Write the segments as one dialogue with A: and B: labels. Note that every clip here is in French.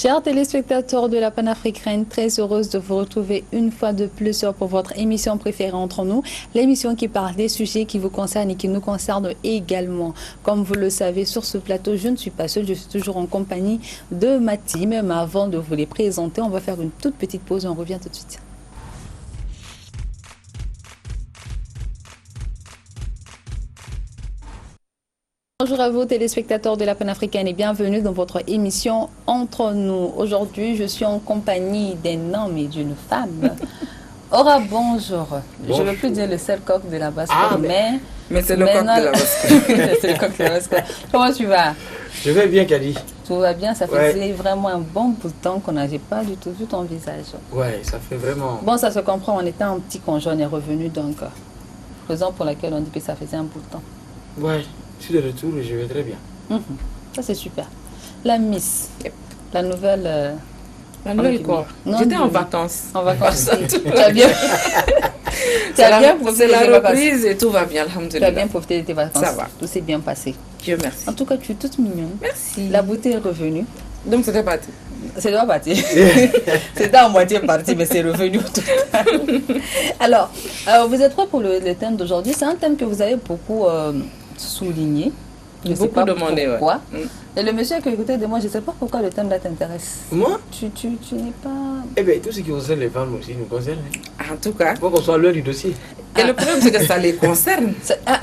A: Chers téléspectateurs de la Panafricaine, très heureuse de vous retrouver une fois de plus pour votre émission préférée entre nous, l'émission qui parle des sujets qui vous concernent et qui nous concernent également. Comme vous le savez, sur ce plateau, je ne suis pas seule, je suis toujours en compagnie de ma team. Mais avant de vous les présenter, on va faire une toute petite pause et on revient tout de suite. Bonjour à vous téléspectateurs de la Panafricaine et bienvenue dans votre émission Entre nous. Aujourd'hui, je suis en compagnie d'un homme et d'une femme. Aura, bonjour. Je ne veux plus dire le seul coq de la basse-cour,
B: mais c'est le coq de la basse-cour.
A: C'est le coq de la basse-cour. Comment tu vas?
C: Je vais bien, Kadi.
A: Tout va bien, ça fait vraiment un bon bout de temps qu'on n'avait pas du tout vu ton visage.
C: Ouais, ça fait vraiment...
A: Bon, ça se comprend, on était en petit congé, on est revenu donc, raison pour laquelle on dit que ça faisait un bout de temps.
C: Ouais. Je suis de retour et je vais très bien.
A: Ça, c'est super. La Miss, la nouvelle...
B: la nouvelle quoi? J'étais en vacances.
A: En vacances. Tu as bien...
B: C'est la reprise et tout va bien, alhamdoulilah.
A: Tu as bien profité de tes vacances.
B: Ça va.
A: Tout s'est bien passé.
B: Dieu merci.
A: En tout cas, tu es toute mignonne.
B: Merci.
A: La beauté est revenue.
B: Donc, c'était parti.
A: C'est pas parti. C'était à moitié parti, mais c'est revenu. Alors, vous êtes prêts pour le thème d'aujourd'hui? C'est un thème que vous avez beaucoup... souligné. Je ne sais pas pourquoi. Et le monsieur qui est à côté de moi, je ne sais pas pourquoi le thème là t'intéresse.
C: Moi?
A: Tu n'es pas...
C: Eh bien, tout ce qui concerne les femmes aussi nous concerne.
B: En tout cas.
C: Il faut qu'on soit l'heure du dossier.
B: Et le problème, c'est que ça les concerne.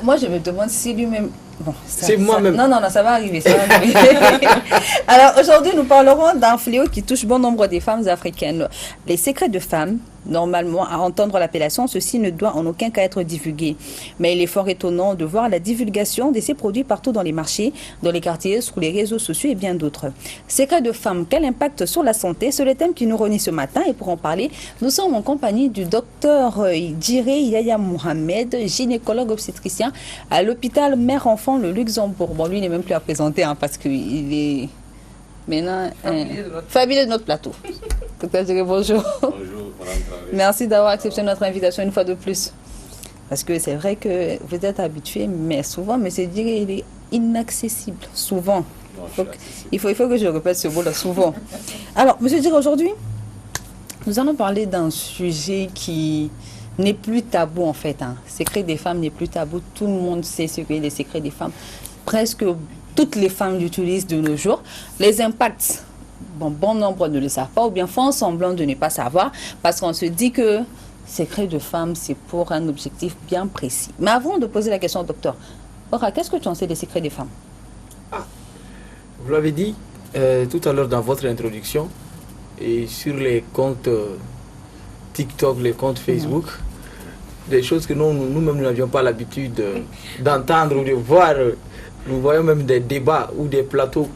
A: Moi, je me demande si lui-même... Bon,
C: c'est moi-même.
A: Non, ça va arriver. Ça va arriver. Alors, aujourd'hui, nous parlerons d'un fléau qui touche bon nombre des femmes africaines. Les secrets de femmes. Normalement, à entendre l'appellation, ceci ne doit en aucun cas être divulgué. Mais il est fort étonnant de voir la divulgation de ces produits partout dans les marchés, dans les quartiers, sur les réseaux sociaux et bien d'autres. Secrets de femmes, quel impact sur la santé? C'est le thème qui nous réunit ce matin. Et pour en parler, nous sommes en compagnie du docteur Djiré Yaya Mohamed, gynécologue obstétricien à l'hôpital Mère-Enfant le Luxembourg. Bon, lui, il n'est même plus à présenter parce qu'il est... Maintenant, familier de notre plateau. Docteur Djiré, bonjour.
D: Bonjour, Madame Traoré.
A: Merci d'avoir accepté notre invitation une fois de plus. Parce que c'est vrai que vous êtes habitué, mais souvent, M. Djiré, il est inaccessible. Souvent.
D: Non,
A: il faut que je répète ce mot-là, souvent. Alors, M. Djiré, aujourd'hui, nous allons parler d'un sujet qui n'est plus tabou, en fait. Secret des femmes n'est plus tabou. Tout le monde sait ce qu'est les secrets des femmes. Presque toutes les femmes l'utilisent de nos jours. Les impacts, bon nombre ne le savent pas ou bien font semblant de ne pas savoir parce qu'on se dit que secret de femme, c'est pour un objectif bien précis. Mais avant de poser la question au docteur, Aura, qu'est-ce que tu en sais des secrets des femmes?
C: Vous l'avez dit tout à l'heure dans votre introduction et sur les comptes TikTok, les comptes Facebook, des choses que nous-mêmes n'avions pas l'habitude d'entendre ou de voir. Nous voyons même des débats ou des plateaux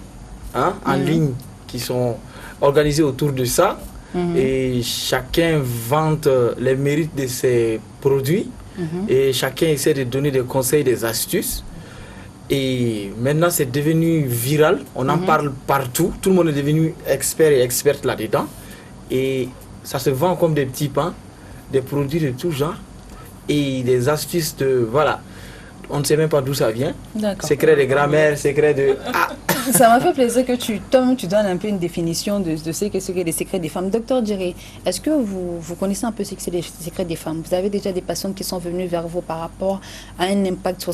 C: en ligne qui sont organisés autour de ça. Et chacun vante les mérites de ses produits. Et chacun essaie de donner des conseils, des astuces. Et maintenant, c'est devenu viral. On en parle partout. Tout le monde est devenu expert et experte là-dedans. Et ça se vend comme des petits pains, des produits de tout genre. Et des astuces de... Voilà. On ne sait même pas d'où ça vient. Secret de grammaire, secret de...
A: Ça m'a fait plaisir que tu donnes un peu une définition de ce que c'est les secrets des femmes. Docteur Djiré, est-ce que vous connaissez un peu ce que c'est les secrets des femmes? Vous avez déjà des patients qui sont venus vers vous par rapport à un impact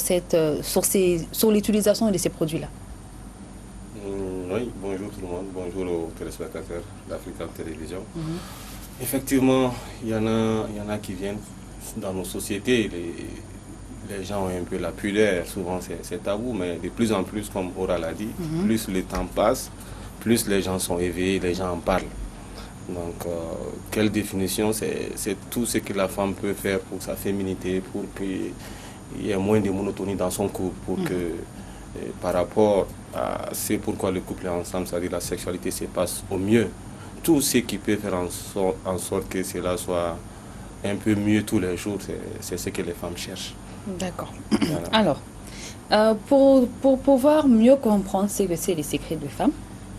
A: sur l'utilisation de ces produits-là?
D: Oui, bonjour tout le monde, bonjour aux téléspectateurs d'Africa Télévision. Effectivement, il y en a qui viennent dans nos sociétés. Les gens ont un peu la pudeur, souvent c'est tabou, mais de plus en plus, comme Aura l'a dit, plus le temps passe, plus les gens sont éveillés, les gens en parlent. Donc, quelle définition? C'est tout ce que la femme peut faire pour sa féminité, pour qu'il y ait moins de monotonie dans son couple, pour que, par rapport à ce pourquoi le couple est ensemble, c'est-à-dire la sexualité se passe au mieux. Tout ce qui peut faire en sorte que cela soit un peu mieux tous les jours, c'est ce que les femmes cherchent.
A: D'accord. Voilà. Alors, pour pouvoir mieux comprendre ce que c'est les secrets de femmes,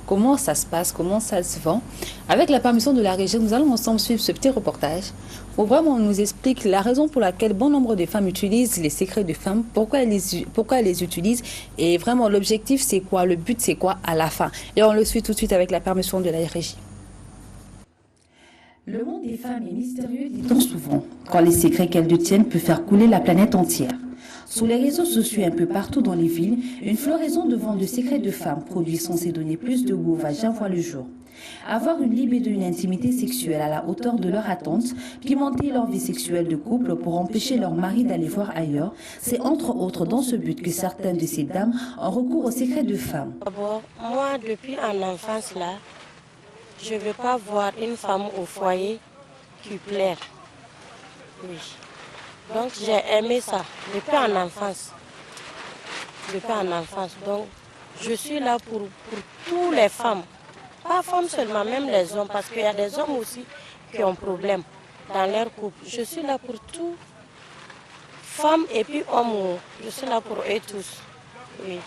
A: comment ça se passe, comment ça se vend. Avec la permission de la régie, nous allons ensemble suivre ce petit reportage où vraiment on nous explique la raison pour laquelle bon nombre de femmes utilisent les secrets de femmes, pourquoi elles les utilisent et vraiment l'objectif c'est quoi, le but c'est quoi à la fin. Et on le suit tout de suite avec la permission de la régie. Le monde des femmes est mystérieux, dit-on souvent, quand les secrets qu'elles détiennent peuvent faire couler la planète entière. Sur les réseaux sociaux un peu partout dans les villes, une floraison de vente de secrets de femmes, produits censés donner plus de goût au vagin, voit le jour. Avoir une libido et une intimité sexuelle à la hauteur de leur attente, pimenter leur vie sexuelle de couple pour empêcher leur mari d'aller voir ailleurs, c'est entre autres dans ce but que certaines de ces dames ont recours aux secrets de femmes.
E: D'abord, moi, depuis en enfance, là, je ne veux pas voir une femme au foyer qui plaire. Oui. Donc j'ai aimé ça depuis en enfance. Depuis en enfance. Donc je suis là pour toutes les femmes. Pas femmes seulement, même les hommes, parce qu'il y a des hommes aussi qui ont problème dans leur couple. Je suis là pour tout. Femmes et puis hommes, je suis là pour eux tous. Oui.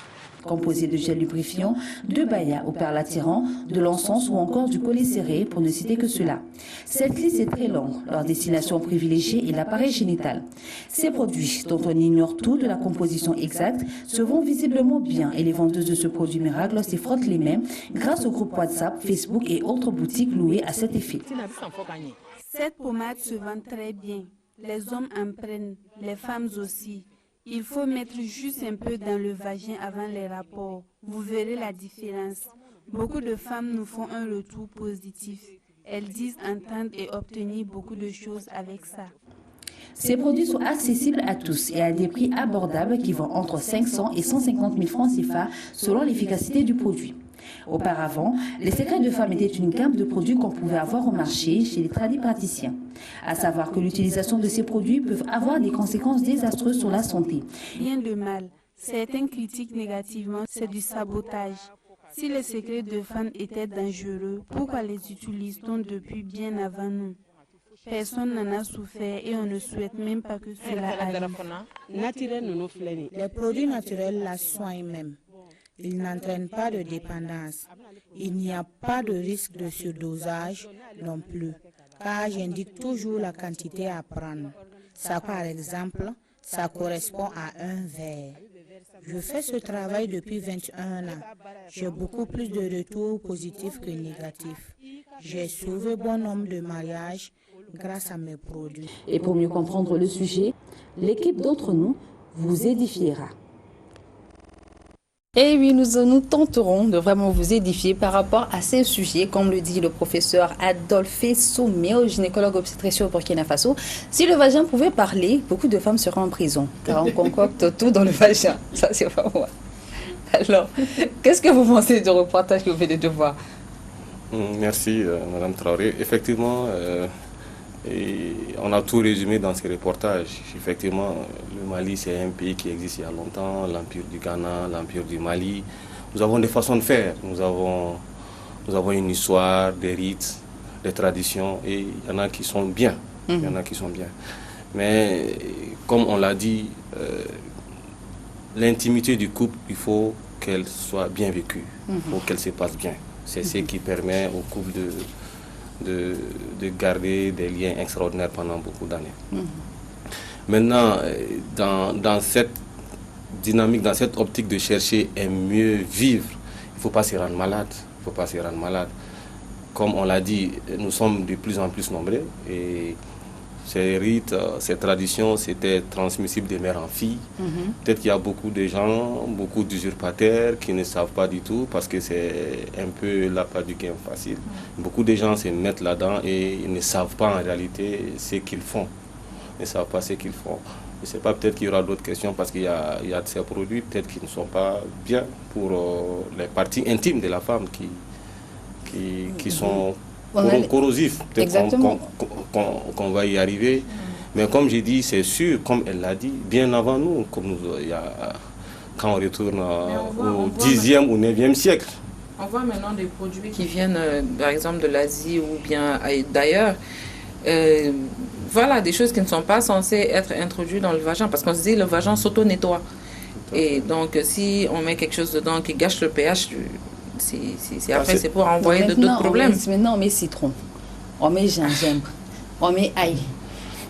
A: Composé de gel lubrifiant, de baya au perle attirant, de l'encens ou encore du collet serré, pour ne citer que cela. Cette liste est très longue. Leur destination privilégiée est l'appareil génital. Ces produits, dont on ignore tout de la composition exacte, se vendent visiblement bien et les vendeuses de ce produit miracle s'y frottent les mains grâce au groupe WhatsApp, Facebook et autres boutiques louées à cet effet.
F: Cette pommade se vend très bien. Les hommes en prennent, les femmes aussi. Il faut mettre juste un peu dans le vagin avant les rapports. Vous verrez la différence. Beaucoup de femmes nous font un retour positif. Elles disent entendre et obtenir beaucoup de choses avec ça.
A: Ces produits sont accessibles à tous et à des prix abordables qui vont entre 500 et 150 000 francs CFA selon l'efficacité du produit. Auparavant, les secrets de femmes étaient une gamme de produits qu'on pouvait avoir au marché chez les tradipraticiens. À savoir que l'utilisation de ces produits peut avoir des conséquences désastreuses sur la santé.
F: Rien de mal. Certains critiquent négativement, c'est du sabotage. Si les secrets de femmes étaient dangereux, pourquoi les utilise-t-on depuis bien avant nous? Personne n'en a souffert et on ne souhaite même pas que cela arrive.
G: Les produits naturels la soignent même. Ils n'entraînent pas de dépendance. Il n'y a pas de risque de surdosage non plus, car j'indique toujours la quantité à prendre. Ça, par exemple, ça correspond à un verre. Je fais ce travail depuis 21 ans. J'ai beaucoup plus de retours positifs que négatifs. J'ai sauvé bon nombre de mariages grâce à mes produits.
A: Et pour mieux comprendre le sujet, l'équipe d'entre nous vous édifiera. Et oui, nous tenterons de vraiment vous édifier par rapport à ces sujets, comme le dit le professeur Adolphe Soumé, gynécologue obstétricien au Burkina Faso. Si le vagin pouvait parler, beaucoup de femmes seraient en prison, car on concocte tout dans le vagin. Ça, c'est pas moi. Alors, qu'est-ce que vous pensez du reportage que vous venez de voir?
D: Merci, Madame Traoré. Effectivement, et on a tout résumé dans ce reportage. Effectivement, le Mali, c'est un pays qui existe il y a longtemps, l'Empire du Ghana, l'Empire du Mali. Nous avons des façons de faire, nous avons une histoire, des rites, des traditions, et il y en a qui sont bien. Il y en a qui sont bien. Mais, comme on l'a dit, l'intimité du couple, il faut qu'elle soit bien vécue, il faut qu'elle se passe bien. C'est ce qui permet au couple de garder des liens extraordinaires pendant beaucoup d'années. Maintenant, dans cette dynamique, dans cette optique de chercher à mieux vivre, il ne faut pas se rendre malade. Il faut pas se rendre malade. Comme on l'a dit, nous sommes de plus en plus nombreux et ces rites, ces traditions, c'était transmissible de mère en fille. Peut-être qu'il y a beaucoup de gens, beaucoup d'usurpateurs qui ne savent pas du tout parce que c'est un peu la part du gain facile. Beaucoup de gens se mettent là-dedans et ils ne savent pas en réalité ce qu'ils font. Ils ne savent pas ce qu'ils font. Je ne sais pas, peut-être qu'il y aura d'autres questions parce qu'il y a de ces produits peut-être qui ne sont pas bien pour les parties intimes de la femme qui sont corrosifs. Peut-être qu'on va y arriver. Mais comme j'ai dit, c'est sûr, comme elle l'a dit, bien avant nous, quand on retourne au 10e ou 9e siècle.
B: On voit maintenant des produits qui viennent, par exemple, de l'Asie ou bien d'ailleurs. Voilà, des choses qui ne sont pas censées être introduites dans le vagin, parce qu'on se dit le vagin s'auto-nettoie. Et donc, si on met quelque chose dedans qui gâche le pH après, c'est pour envoyer d'autres problèmes.
A: Maintenant, on met citron, on met gingembre, on met ail.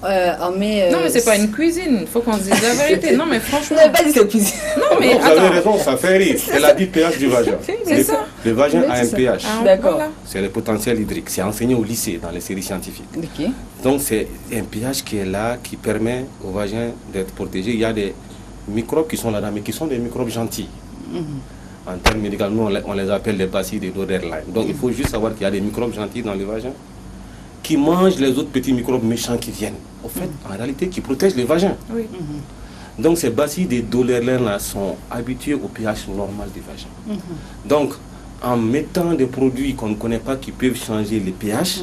A: On met,
B: non, mais c'est pas une cuisine, il faut qu'on se dise la vérité. Non, mais franchement.
A: On n'avait pas dit que cuisine.
B: Non, mais
D: vous avez raison, ça fait rire. Elle a dit pH du vagin.
B: C'est ça.
D: Le vagin a un pH.
A: D'accord.
B: Voilà.
D: C'est le potentiel hydrique. C'est enseigné au lycée dans les séries scientifiques.
A: Ok.
D: Donc, c'est un pH qui est là, qui permet au vagin d'être protégé. Il y a des microbes qui sont là-dedans, mais qui sont des microbes gentils. En termes médicaux, nous, on les appelle les bacilles de Doderlein. Donc, il faut juste savoir qu'il y a des microbes gentils dans le vagin qui mangent les autres petits microbes méchants qui viennent. Au fait, en réalité, qui protègent le vagin.
B: Oui.
D: Donc, ces bacilles de Doderlein sont habitués au pH normal du vagin. Donc, en mettant des produits qu'on ne connaît pas qui peuvent changer le pH,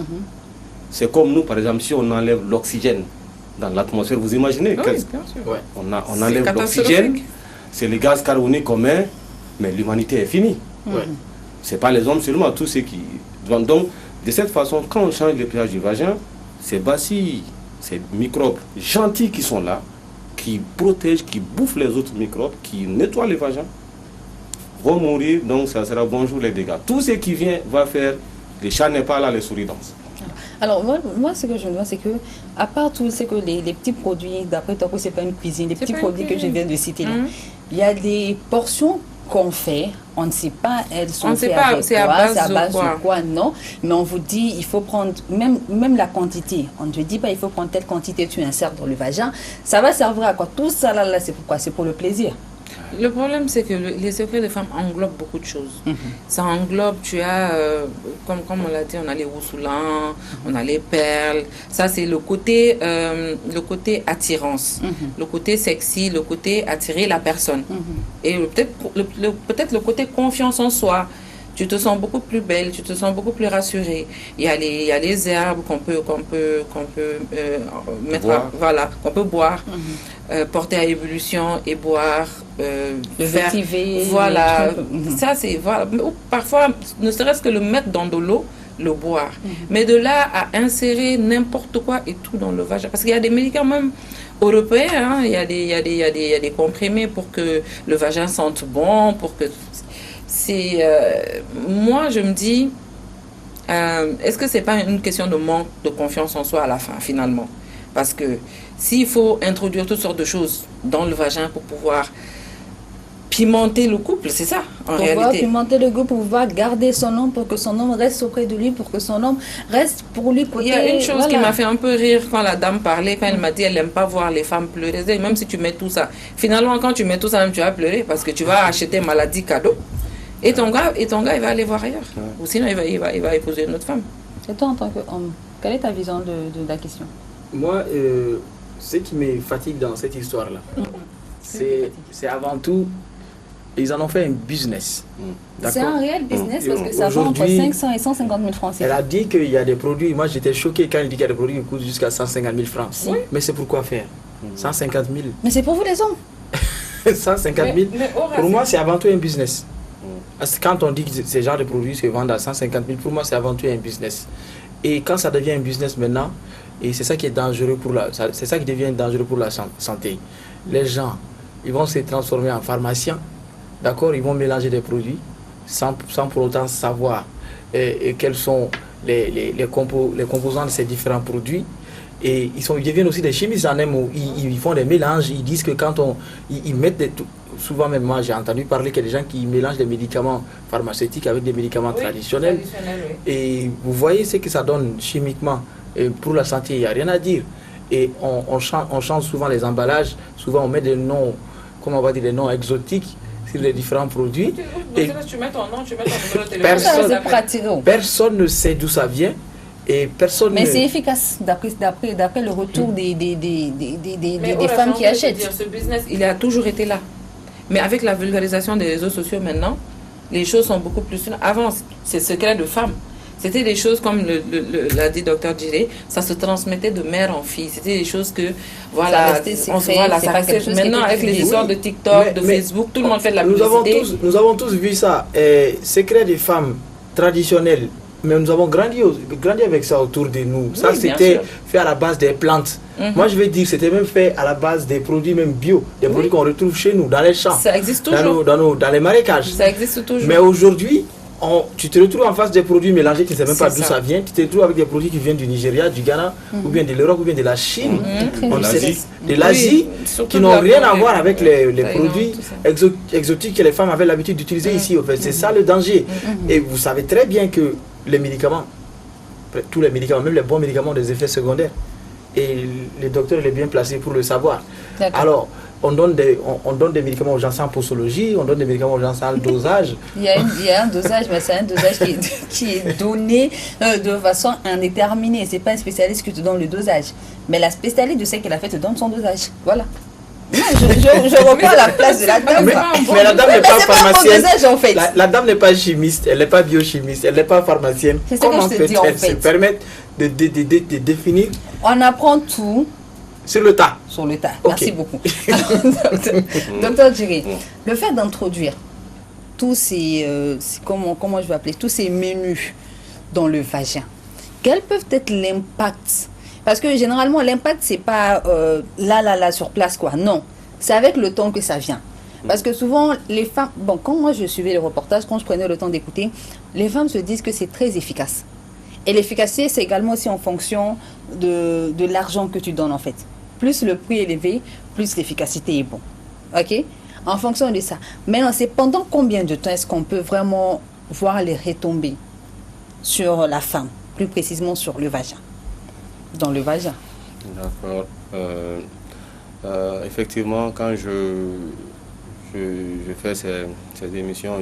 D: c'est comme nous, par exemple, si on enlève l'oxygène dans l'atmosphère, vous imaginez
B: Oui, bien sûr.
C: Ouais.
D: on enlève l'oxygène, c'est le gaz carbonique commun, mais l'humanité est finie. Ce n'est pas les hommes seulement, tous ceux qui... Donc, de cette façon, quand on change le pH du vagin, ces bacilles, ces microbes gentils qui sont là, qui protègent, qui bouffent les autres microbes, qui nettoient le vagin, vont mourir, donc ça sera bonjour les dégâts. Tout ce qui vient va faire, les chats n'est pas là, les souris dansent.
A: Alors, moi, ce que je me demande, c'est que, à part tout ce que les petits produits, d'après toi, c'est pas une cuisine, les petits produits que je viens de citer là, il y a des portions qu'on fait, on ne sait pas, elles sont faites avec quoi, c'est à base de quoi, non, mais on vous dit, il faut prendre, même la quantité, on ne te dit pas, il faut prendre telle quantité, tu insères dans le vagin, ça va servir à quoi? Tout ça là, c'est pourquoi? C'est pour le plaisir.
B: Le problème, c'est que les secrets de femmes englobent beaucoup de choses. Ça englobe, tu as, comme on l'a dit, on a les roussoulins, on a les perles. Ça, c'est le côté attirance, le côté sexy, le côté attirer la personne. Et peut-être le côté confiance en soi. Tu te sens beaucoup plus belle, tu te sens beaucoup plus rassurée. Il y a les herbes qu'on peut mettre, voilà, qu'on peut boire, porter à ébullition et boire.
A: Le vétiver.
B: Voilà, ça c'est, voilà. Ou parfois, ne serait-ce que le mettre dans de l'eau, le boire. Mais de là à insérer n'importe quoi et tout dans le vagin. Parce qu'il y a des médicaments même européens, hein, il y a des comprimés pour que le vagin sente bon, pour que... C'est, moi, je me dis, est-ce que c'est pas une question de manque de confiance en soi à la fin, finalement? Parce que s'il faut introduire toutes sortes de choses dans le vagin pour pouvoir pimenter le couple, c'est ça, en réalité.
A: Pour pouvoir pimenter le couple, pour pouvoir garder son homme, pour que son homme reste auprès de lui, pour que son homme reste pour lui côté...
B: Il y a une chose qui m'a fait un peu rire quand la dame parlait, quand elle m'a dit elle n'aime pas voir les femmes pleurer. Même si tu mets tout ça, finalement, quand tu mets tout ça, même tu vas pleurer parce que tu vas acheter maladie cadeau. Et ton gars, il va aller voir ailleurs. Ou sinon, il va épouser une autre femme.
A: Et toi, en tant qu'homme, quelle est ta vision de la question?
C: Moi, ce qui me fatigue dans cette histoire-là, c'est avant tout, ils en ont fait un business.
A: C'est un réel business parce que ça vend entre 500 et 150 000 francs.
C: Elle a dit qu'il y a des produits, moi j'étais choqué quand elle dit qu'il y a des produits qui coûtent jusqu'à 150 000 francs.
A: Oui.
C: Mais c'est pourquoi faire 150 000.
A: Mais c'est pour vous les hommes.
C: 150 000, pour moi c'est avant tout un business. Parce que quand on dit que ces genres de produits se vendent à 150 000, pour moi c'est avant tout un business. Et quand ça devient un business maintenant, et c'est ça qui est dangereux c'est ça qui devient dangereux pour la santé. Les gens, ils vont se transformer en pharmaciens, d'accord, ils vont mélanger des produits sans pour autant savoir quels sont les composants de ces différents produits. Et ils deviennent aussi des chimistes en un mot. Ils font des mélanges, ils disent que quand ils mettent souvent même moi j'ai entendu parler qu'il y a des gens qui mélangent des médicaments pharmaceutiques avec des médicaments traditionnels. Oui. Et vous voyez ce que ça donne chimiquement. Et pour la santé, il n'y a rien à dire. Et on change souvent les emballages, souvent on met des noms, comment on va dire, des noms exotiques sur les différents produits.
B: Et tu mets ton nom, tu mets ton numéro de téléphone.
C: Personne ne sait d'où ça vient. Et personne
A: mais c'est efficace d'après le retour des femmes qui achètent.
B: Ce business, il a toujours été là. Mais avec la vulgarisation des réseaux sociaux maintenant, les choses sont beaucoup plus... Avant, c'est secret de femmes. C'était des choses comme l'a dit Dr Djiré, ça se transmettait de mère en fille. C'était des choses que, voilà, ça restait. Maintenant, avec les histoires de TikTok, de Facebook, tout le monde fait de la publicité.
C: Nous avons tous vu ça. Secret des femmes traditionnelles. Mais nous avons grandi avec ça autour de nous. Ça, c'était fait à la base des plantes. Moi, je vais dire, c'était même fait à la base des produits même bio, des produits qu'on retrouve chez nous, dans les champs.
B: Ça existe toujours.
C: Dans les marécages.
B: Ça existe toujours.
C: Mais aujourd'hui, tu te retrouves en face des produits mélangés, tu ne sais même pas d'où
B: ça.
C: ça vient. Tu te retrouves avec des produits qui viennent du Nigeria, du Ghana, ou bien de l'Europe, ou bien de la Chine, de l'Asie, qui n'ont rien à voir avec les produits exotiques que les femmes avaient l'habitude d'utiliser ici. En fait. C'est ça le danger. Et vous savez très bien que les médicaments, tous les médicaments, même les bons médicaments, ont des effets secondaires. Et le docteur il est bien placé pour le savoir. Alors, on donne des médicaments aux gens sans posologie, on donne des médicaments aux gens sans dosage.
A: Il y a un dosage, mais c'est un dosage qui est donné de façon indéterminée. Ce n'est pas un spécialiste qui te donne le dosage. Mais la spécialiste de ce qu'elle a fait te donne son dosage. Voilà. Non, je reprends la place de la dame.
C: Mais la dame n'est pas pharmacienne.
A: Dosage, en fait.
C: La dame n'est pas chimiste, elle n'est pas biochimiste, elle n'est pas pharmacienne.
A: C'est ce que je te dis en fait.
C: Se permettre de définir?
A: On apprend tout.
C: Sur le tas.
A: Sur le tas.
C: Okay.
A: Merci beaucoup. Docteur Djiri, le fait d'introduire tous ces, comment je vais appeler, tous ces menus dans le vagin, quels peuvent être l'impact? Parce que généralement, l'impact, c'est pas là, sur place, quoi. Non, c'est avec le temps que ça vient. Parce que souvent, les femmes, bon, quand moi je suivais le reportage, quand je prenais le temps d'écouter, les femmes se disent que c'est très efficace. Et l'efficacité, c'est également aussi en fonction de l'argent que tu donnes, en fait. Plus le prix est élevé, plus l'efficacité est bon. OK? En fonction de ça. Maintenant, c'est pendant combien de temps est-ce qu'on peut vraiment voir les retombées sur la femme, plus précisément sur le vagin, dans le vagin?
D: D'accord. Effectivement, quand je fais ces émissions,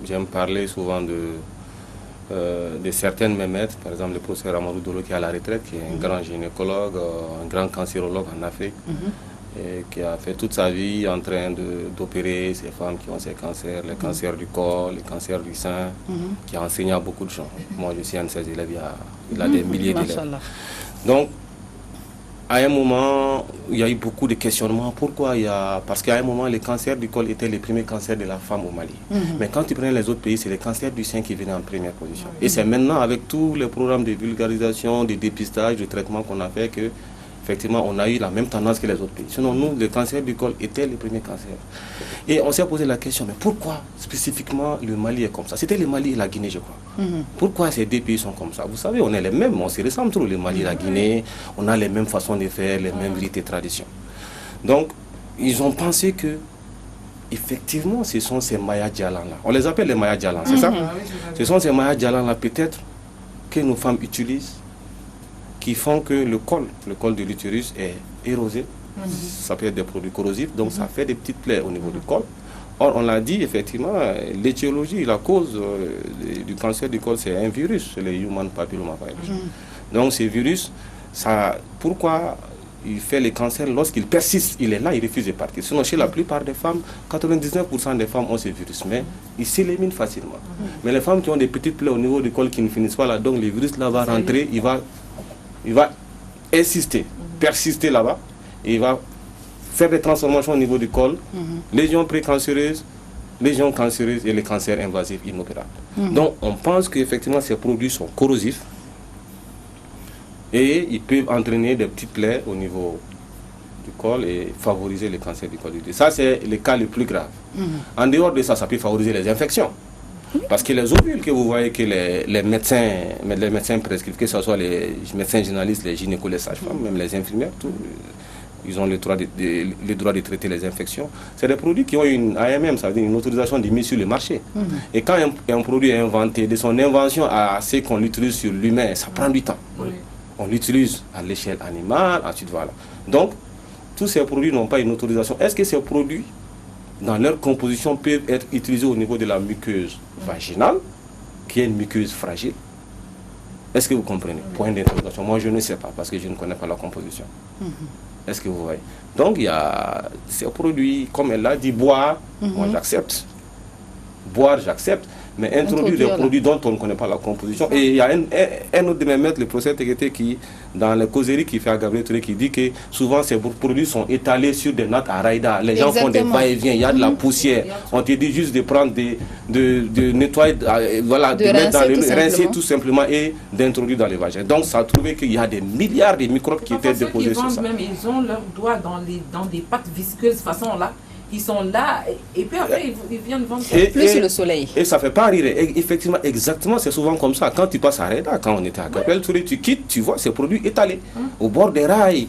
D: j'aime parler souvent de certaines mémètres, par exemple le professeur Amadou Dolo qui est à la retraite, qui est un grand gynécologue, un grand cancérologue en Afrique, et qui a fait toute sa vie en train d'opérer ces femmes qui ont ces cancers, les cancers du corps, les cancers du sein, qui a enseigné à beaucoup de gens. Moi je suis un de ses élèves, il a des milliers d'élèves. Donc, à un moment, il y a eu beaucoup de questionnements. Pourquoi Parce qu'à un moment, les cancers du col étaient les premiers cancers de la femme au Mali. Mais quand tu prends les autres pays, c'est les cancers du sein qui venaient en première position. Et c'est maintenant, avec tous les programmes de vulgarisation, de dépistage, de traitement qu'on a fait, que effectivement, on a eu la même tendance que les autres pays. Sinon, nous, les cancers du col étaient les premiers cancers. Et on s'est posé la question, mais pourquoi spécifiquement le Mali est comme ça? C'était le Mali et la Guinée, je crois. Pourquoi ces deux pays sont comme ça? Vous savez, on est les mêmes, on se ressemble trop, le Mali et la Guinée. On a les mêmes façons de faire, les mêmes rites et traditions. Donc, ils ont pensé que, effectivement, ce sont ces Maya Djalans-là. On les appelle les Maya Djalans, c'est ça? Ce sont ces Maya Djalans-là, peut-être, que nos femmes utilisent, qui font que le col de l'utérus est érosé. Ça peut être des produits corrosifs, donc ça fait des petites plaies au niveau du col. Or, on l'a dit, effectivement, l'étiologie, la cause du cancer du col, c'est un virus, c'est le human papillomavirus. Donc, ces virus, pourquoi il fait les cancers? Lorsqu'il persiste, il est là, il refuse de partir. Sinon, chez la plupart des femmes, 99% des femmes ont ces virus, mais ils s'éliminent facilement. Mais les femmes qui ont des petites plaies au niveau du col qui ne finissent pas là, donc le virus là va rentrer, il va insister, persister là-bas, et il va faire des transformations au niveau du col, lésions précancéreuses, lésions cancéreuses et les cancers invasifs inopérables. Donc on pense qu'effectivement ces produits sont corrosifs et ils peuvent entraîner des petites plaies au niveau du col et favoriser les cancers du col. Ça c'est le cas le plus grave. En dehors de ça, ça peut favoriser les infections. Parce que les ovules que vous voyez que les médecins prescrivent, que ce soit les médecins généralistes, les gynécos, les sages-femmes, même les infirmières, ils ont le droit de traiter les infections. C'est des produits qui ont une AMM, ça veut dire une autorisation de mise sur le marché. Et quand un produit est inventé, de son invention à ce qu'on l'utilise sur l'humain, ça prend du temps. On l'utilise à l'échelle animale, ensuite voilà. Donc, tous ces produits n'ont pas une autorisation. Est-ce que ces produits, dans leur composition, peuvent être utilisés au niveau de la muqueuse vaginale, qui est une muqueuse fragile? Est-ce que vous comprenez? Point d'interrogation. Moi, je ne sais pas, parce que je ne connais pas la composition. Est-ce que vous voyez? Donc, il y a ces produits, comme elle l'a dit, boire, moi j'accepte. Boire, j'accepte. Mais introduire des produits dont on ne connaît pas la composition. Et il y a un autre de mes maîtres, le professeur Teguete, qui, dans les causeries qu'il fait à Gabriel Touré, qui dit que souvent ces produits sont étalés sur des nattes à raïda. Les gens font des va-et-vient, il y a de la poussière. On te dit juste de prendre de nettoyer, voilà, de mettre dans le rincer tout simplement et d'introduire dans les vagins. Donc ça a trouvé qu'il y a des milliards de microbes qui étaient déposés sur ça.
B: Même, ils ont leurs doigts dans des pâtes visqueuses façon là. ils sont là, et puis après, ils viennent vendre ça.
A: Plus le soleil.
D: Et ça fait pas rire. Effectivement, exactement, c'est souvent comme ça. Quand tu passes à Reda, quand on était à Capelle, tu quittes, tu vois ces produits étalés au bord des rails,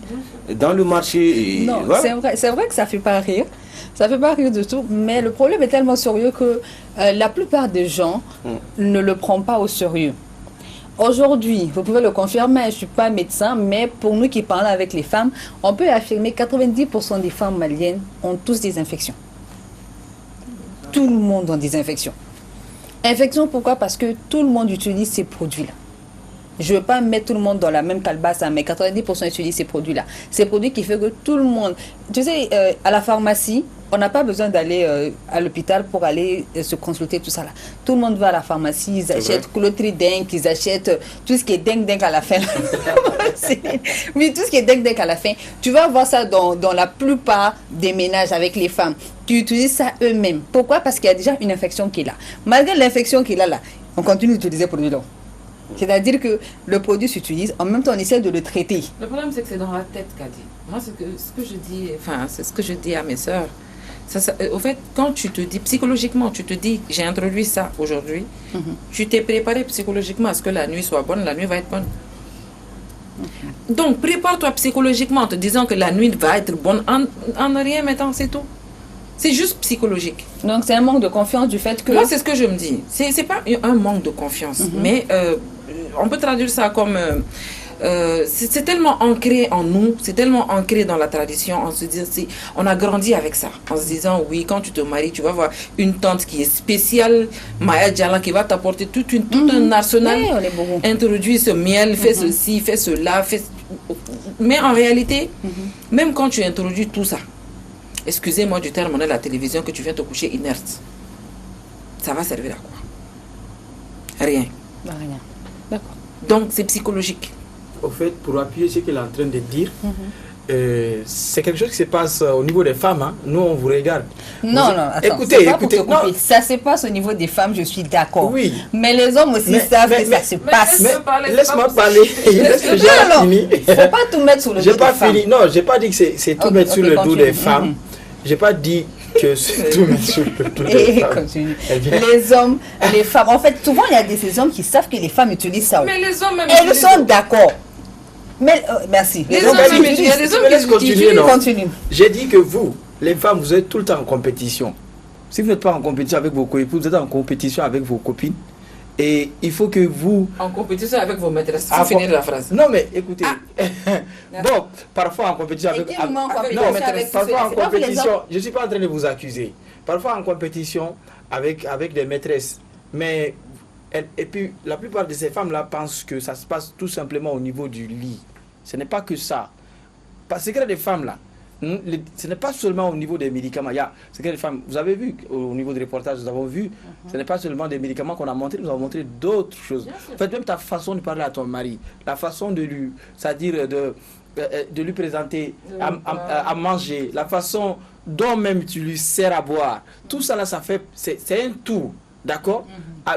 D: dans le marché.
A: Non,
D: voilà.
A: c'est vrai que ça fait pas rire. Ça fait pas rire du tout, mais le problème est tellement sérieux que la plupart des gens ne le prennent pas au sérieux. Aujourd'hui, vous pouvez le confirmer, je ne suis pas médecin, mais pour nous qui parlons avec les femmes, on peut affirmer que 90% des femmes maliennes ont tous des infections. Tout le monde a des infections. Infections, pourquoi? Parce que tout le monde utilise ces produits-là. Je ne veux pas mettre tout le monde dans la même calebasse, mais 90% utilisent ces produits-là. Ces produits qui font que tout le monde... Tu sais, à la pharmacie, on n'a pas besoin d'aller à l'hôpital pour aller se consulter, tout ça là. Tout le monde va à la pharmacie, ils achètent Clotridin, ils achètent tout ce qui est dingue à la fin. Oui, tout ce qui est dingue à la fin. Tu vas voir ça dans la plupart des ménages avec les femmes. Tu utilises ça eux-mêmes. Pourquoi? Parce qu'il y a déjà une infection qui est là. Malgré l'infection qu'il a là, on continue d'utiliser le produit là. C'est-à-dire que le produit s'utilise, en même temps on essaie de le traiter.
B: Le problème c'est que c'est dans la tête, Kadi. Moi ce que je dis, enfin c'est ce que je dis à mes sœurs. Au fait, quand tu te dis psychologiquement, tu te dis j'ai introduit ça aujourd'hui, tu t'es préparé psychologiquement à ce que la nuit soit bonne, la nuit va être bonne. Donc prépare-toi psychologiquement en te disant que la nuit va être bonne en rien mettant, c'est tout. C'est juste psychologique.
A: Donc c'est un manque de confiance du fait que...
B: Moi c'est ce que je me dis. C'est pas un manque de confiance, mais on peut traduire ça comme... c'est tellement ancré en nous, c'est tellement ancré dans la tradition, on a grandi avec ça, en se disant oui, quand tu te maries, tu vas voir une tante qui est spéciale, Maya Djala, qui va t'apporter tout un arsenal, introduit ce miel, fait ceci, fait cela, mais en réalité, même quand tu introduis tout ça, excusez-moi du terme, on est à la télévision, que tu viens te coucher inerte, ça va servir à quoi? Rien.
A: Rien. D'accord.
B: Donc c'est psychologique.
C: Au fait, pour appuyer ce qu'elle est en train de dire, c'est quelque chose qui se passe au niveau des femmes. Hein. Nous, on vous regarde.
A: Non, attends, écoutez. Non. Ça se passe au niveau des femmes, je suis d'accord.
C: Oui.
A: Mais les hommes aussi savent que ça se passe.
C: Laisse-moi parler. Laisse-moi finir.
A: Il ne faut pas tout mettre sur le dos des femmes.
C: Non, je n'ai pas dit que c'est tout mettre sur le dos des femmes. Je n'ai pas dit que c'est tout mettre sur le dos des femmes.
A: Les hommes, les femmes. En fait, souvent, il y a ces hommes qui savent que les femmes utilisent ça.
B: Mais les hommes...
A: Elles sont d'accord. Mais, merci.
B: Les hommes
C: continuent. J'ai dit que vous, les femmes, vous êtes tout le temps en compétition. Si vous n'êtes pas en compétition avec vos coépouses, vous êtes en compétition avec vos copines. Et il faut que vous...
B: En compétition avec vos maîtresses. Il faut finir la phrase.
C: Non, mais écoutez. Bon, parfois en compétition avec... Parfois en compétition... Je ne suis pas en train de vous accuser. Parfois en compétition avec des maîtresses. Mais... Et puis, la plupart de ces femmes-là pensent que ça se passe tout simplement au niveau du lit. Ce n'est pas que ça. Parce que les femmes-là, ce n'est pas seulement au niveau des médicaments. C'est que les femmes, vous avez vu, au niveau des reportages, nous avons vu, ce n'est pas seulement des médicaments qu'on a montré, nous avons montré d'autres choses. En fait, même ta façon de parler à ton mari, la façon de lui, c'est-à-dire de lui présenter à manger, la façon dont même tu lui sers à boire, tout ça là, c'est un tout. D'accord?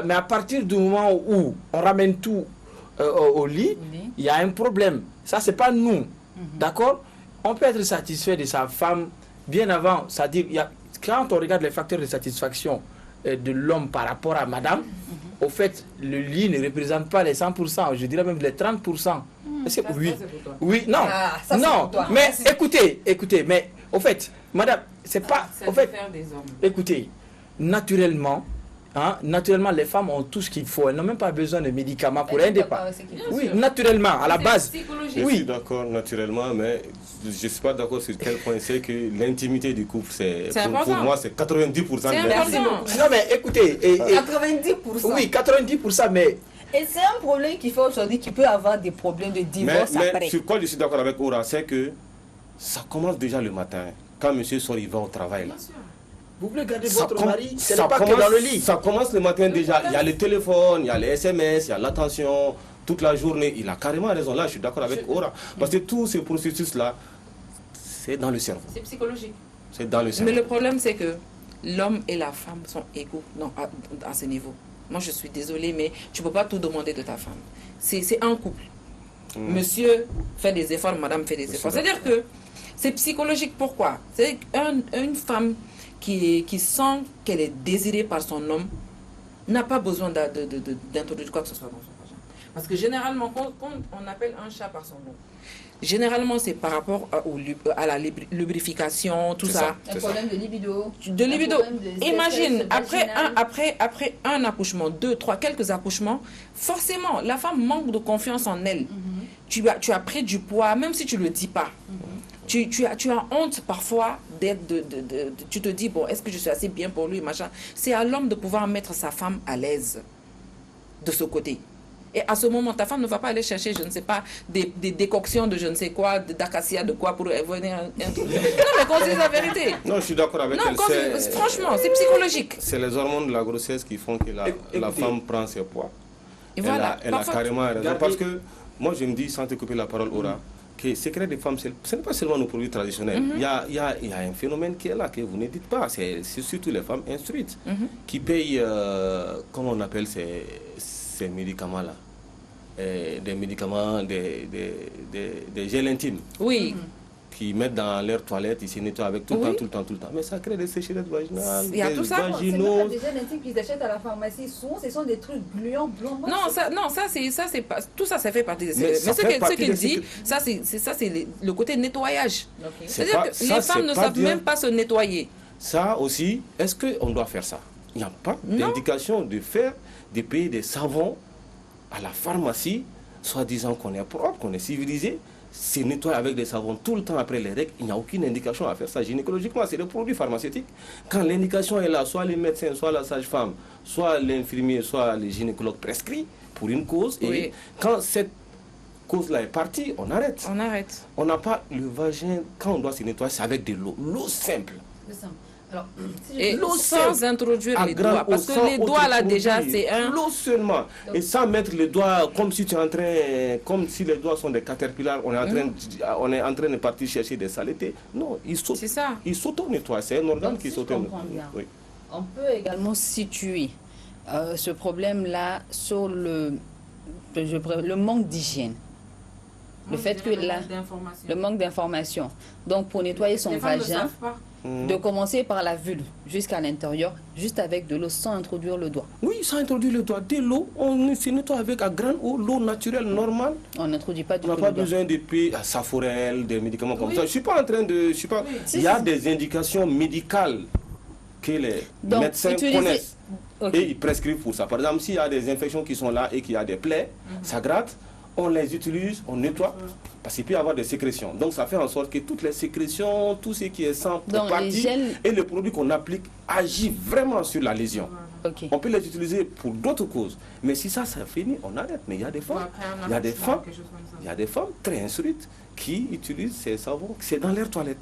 C: Mais à partir du moment où on ramène tout au lit, il y a un problème. Ça, c'est pas nous. D'accord? On peut être satisfait de sa femme bien avant. C'est-à-dire, quand on regarde les facteurs de satisfaction de l'homme par rapport à madame, au fait, le lit ne représente pas les 100%, je dirais même les 30%. Oui, non. Non, mais écoutez, mais au fait, madame, c'est pas... Au fait, écoutez, naturellement, les femmes ont tout ce qu'il faut. Elles n'ont même pas besoin de médicaments pour un départ. Oui, naturellement, à la base.
D: Je suis d'accord naturellement, mais je ne suis pas d'accord sur quel point c'est que l'intimité du couple, pour moi, c'est 90% de
C: non, mais écoutez...
A: 90%.
C: Oui, 90%, mais...
A: Et c'est un problème qui fait aujourd'hui qu'il peut avoir des problèmes de divorce après.
D: Mais sur quoi je suis d'accord avec Aura, c'est que ça commence déjà le matin. Quand monsieur sort, il va au travail. Là.
C: Vous voulez garder votre mari, ce n'est pas que dans le lit.
D: Ça commence le matin déjà. Il y a le téléphone, il y a les SMS, il y a l'attention, toute la journée. Il a carrément raison. Là, je suis d'accord avec Aura. Parce que tout ce processus-là, c'est dans le cerveau.
B: C'est psychologique.
D: C'est dans le cerveau.
B: Mais le problème, c'est que l'homme et la femme sont égaux à ce niveau. Moi, je suis désolée, mais tu ne peux pas tout demander de ta femme. C'est un couple. Monsieur fait des efforts, madame fait des efforts. C'est-à-dire que c'est psychologique. Pourquoi? C'est une femme qui sent qu'elle est désirée par son homme n'a pas besoin d'introduire quoi que ce soit dans son vagin. Parce que généralement, quand on appelle un chat par son nom, généralement c'est par rapport à la lubrification, tout ça.
A: Un problème de libido.
B: De libido. Imagine, après un accouchement, 2, 3, quelques accouchements, forcément, la femme manque de confiance en elle. Tu as pris du poids, même si tu ne le dis pas. Tu as honte parfois tu te dis, bon, est-ce que je suis assez bien pour lui, machin. C'est à l'homme de pouvoir mettre sa femme à l'aise de ce côté. Et à ce moment, ta femme ne va pas aller chercher, je ne sais pas, des décoctions de je ne sais quoi, d'acacia, de quoi, pour venir un truc. Non, mais qu'on dise la vérité.
D: Non, je suis d'accord avec elle.
B: Franchement, c'est psychologique.
D: C'est les hormones de la grossesse qui font que la femme prend ses poids.
B: Et voilà.
D: Elle a carrément raison. Parce que moi, je me dis, sans te couper la parole, Aura, que le secret des femmes, ce n'est pas seulement nos produits traditionnels. Il y a un phénomène qui est là, que vous ne dites pas. C'est surtout les femmes instruites qui payent, comment on appelle ces médicaments-là, des médicaments, des gels intimes.
B: Oui.
D: Qui mettent dans leur toilette, ils se nettoient avec tout le temps. Mais ça crée des sécheresses vaginales,
B: il y a
D: des
B: tout ça.
D: vaginaux.
A: C'est pas des gels intimes qu'ils achètent à la pharmacie. Souvent, ce sont des trucs gluants, blancs.
B: C'est pas tout ça, ça fait partie de mais ce qu'il dit, ça c'est le côté nettoyage. Okay. C'est-à-dire que les femmes ne savent même pas se nettoyer.
D: Ça aussi, est-ce qu'on doit faire ça? Il n'y a pas d'indication de payer des savons à la pharmacie, soi-disant qu'on est propre, qu'on est civilisé. Se nettoyer avec des savons tout le temps après les règles, il n'y a aucune indication à faire ça gynécologiquement, c'est des produits pharmaceutiques. Quand l'indication est là, soit les médecins, soit la sage-femme, soit l'infirmier, soit les gynécologues prescrits pour une cause, et quand cette cause-là est partie, on arrête. On n'a pas le vagin, quand on doit se nettoyer, c'est avec de l'eau simple.
A: Alors,
B: et l'eau sans introduire les doigts, parce que les doigts là déjà c'est
D: l'eau seulement. Donc, et sans mettre les doigts comme si tu es en train, comme si les doigts sont des caterpillars, on est en train de partir chercher des saletés. Non, ils s'auto-nettoient, c'est un organe qui s'auto-nettoie. Oui.
A: On peut également situer ce problème-là sur le manque d'hygiène. Le fait que le manque d'information. Donc pour nettoyer son vagin, de commencer par la vulve jusqu'à l'intérieur, juste avec de l'eau sans introduire le doigt.
D: Oui, sans introduire le doigt. De l'eau, on se nettoie avec à grande eau, l'eau naturelle, normale.
A: On n'introduit pas du tout.
D: On n'a pas besoin de saforel, des médicaments comme ça. Je ne suis pas en train de... Il y a des indications médicales que les médecins connaissent. Et ils prescrivent pour ça. Par exemple, s'il y a des infections qui sont là et qu'il y a des plaies, ça gratte, on les utilise, on nettoie, parce qu'il peut y avoir des sécrétions. Donc ça fait en sorte que toutes les sécrétions, tout ce qui est sang, et le produit qu'on applique agit vraiment sur la lésion. Okay. On peut les utiliser pour d'autres causes. Mais si ça finit, on arrête. Mais il y a des femmes, il y a des femmes très instruites qui utilisent ces savons, c'est dans leurs toilettes.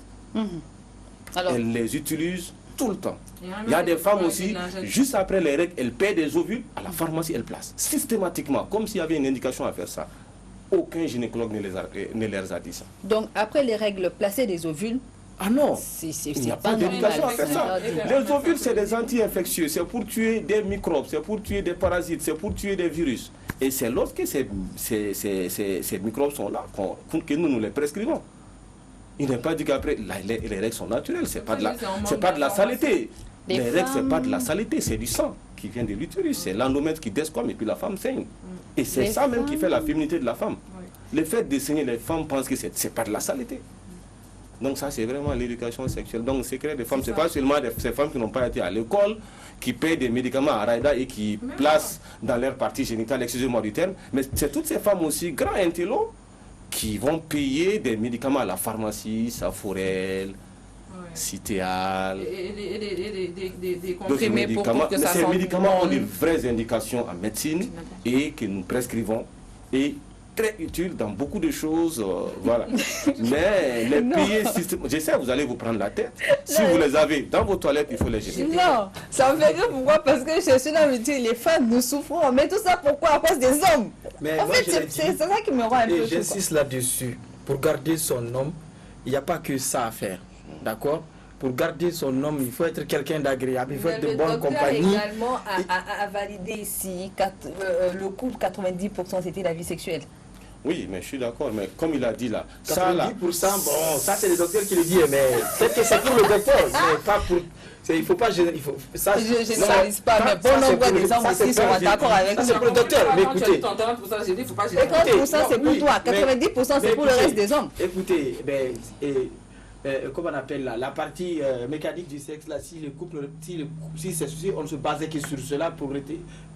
D: Alors, elles les utilisent tout le temps. Il y a des femmes aussi, juste après les règles, elles paient des ovules, à la pharmacie, elles placent. Systématiquement, comme s'il y avait une indication à faire ça. Aucun gynécologue ne leur a dit ça.
A: Donc, après les règles, placer des ovules?
D: Ah non,
A: il
D: n'y a pas d'indication à faire ça. Les ovules, c'est des anti-infectieux, c'est pour tuer des microbes, c'est pour tuer des parasites, c'est pour tuer des virus. Et c'est lorsque ces microbes sont là que nous les prescrivons. Il n'est pas dit qu'après, les règles sont naturelles, c'est pas de la saleté. Les règles, c'est pas de la saleté, c'est du sang qui vient de l'utérus. C'est l'endomètre qui desquame et puis la femme saigne. Et c'est ça même qui fait la féminité de la femme. Le fait de saigner, les femmes pensent que c'est pas de la saleté. Donc ça, c'est vraiment l'éducation sexuelle. Donc le secret des femmes, c'est pas seulement ces femmes qui n'ont pas été à l'école, qui payent des médicaments à Raïda et qui placent dans leur partie génitale, excusez-moi du terme, mais c'est toutes ces femmes aussi, grands intellos, qui vont payer des médicaments à la pharmacie, Saforel, Citéal,
B: des comprimés pour que ça
D: Ces médicaments ont de vraies indications en médecine et que nous prescrivons et très utiles dans beaucoup de choses, voilà. Mais les payer systématiquement, je sais, vous allez vous prendre la tête. Si vous les avez dans vos toilettes, il faut les jeter.
A: Non, ça me fait rire. Pourquoi? Parce que je suis là, les femmes, nous souffrons. Mais tout ça, pourquoi? À cause des hommes.
C: Mais
A: en fait, c'est ça qui me rend un peu.
C: J'insiste là-dessus. Pour garder son homme, il n'y a pas que ça à faire. D'accord? Pour garder son homme, il faut être quelqu'un d'agréable, il faut être de bonne compagnie.
A: Également à valider ici, le couple 90% c'était la vie sexuelle.
D: Oui, mais je suis d'accord. Mais comme il a dit là, ça là.
C: 90%, bon, ça c'est le docteur qui le dit, mais peut-être que c'est pour le docteur, mais pas pour. Il faut pas. Il faut, ça,
A: je ne généralise pas, mais bon nombre des gens aussi sont d'accord avec
C: ça. C'est pour le docteur, mais écoutez.
B: 30%, j'ai dit, faut pas
A: 50% c'est pour toi, 90% c'est pour le reste des hommes.
C: Écoutez, comment on appelle la partie mécanique du sexe, là, si le couple, si on ne se basait que sur cela pour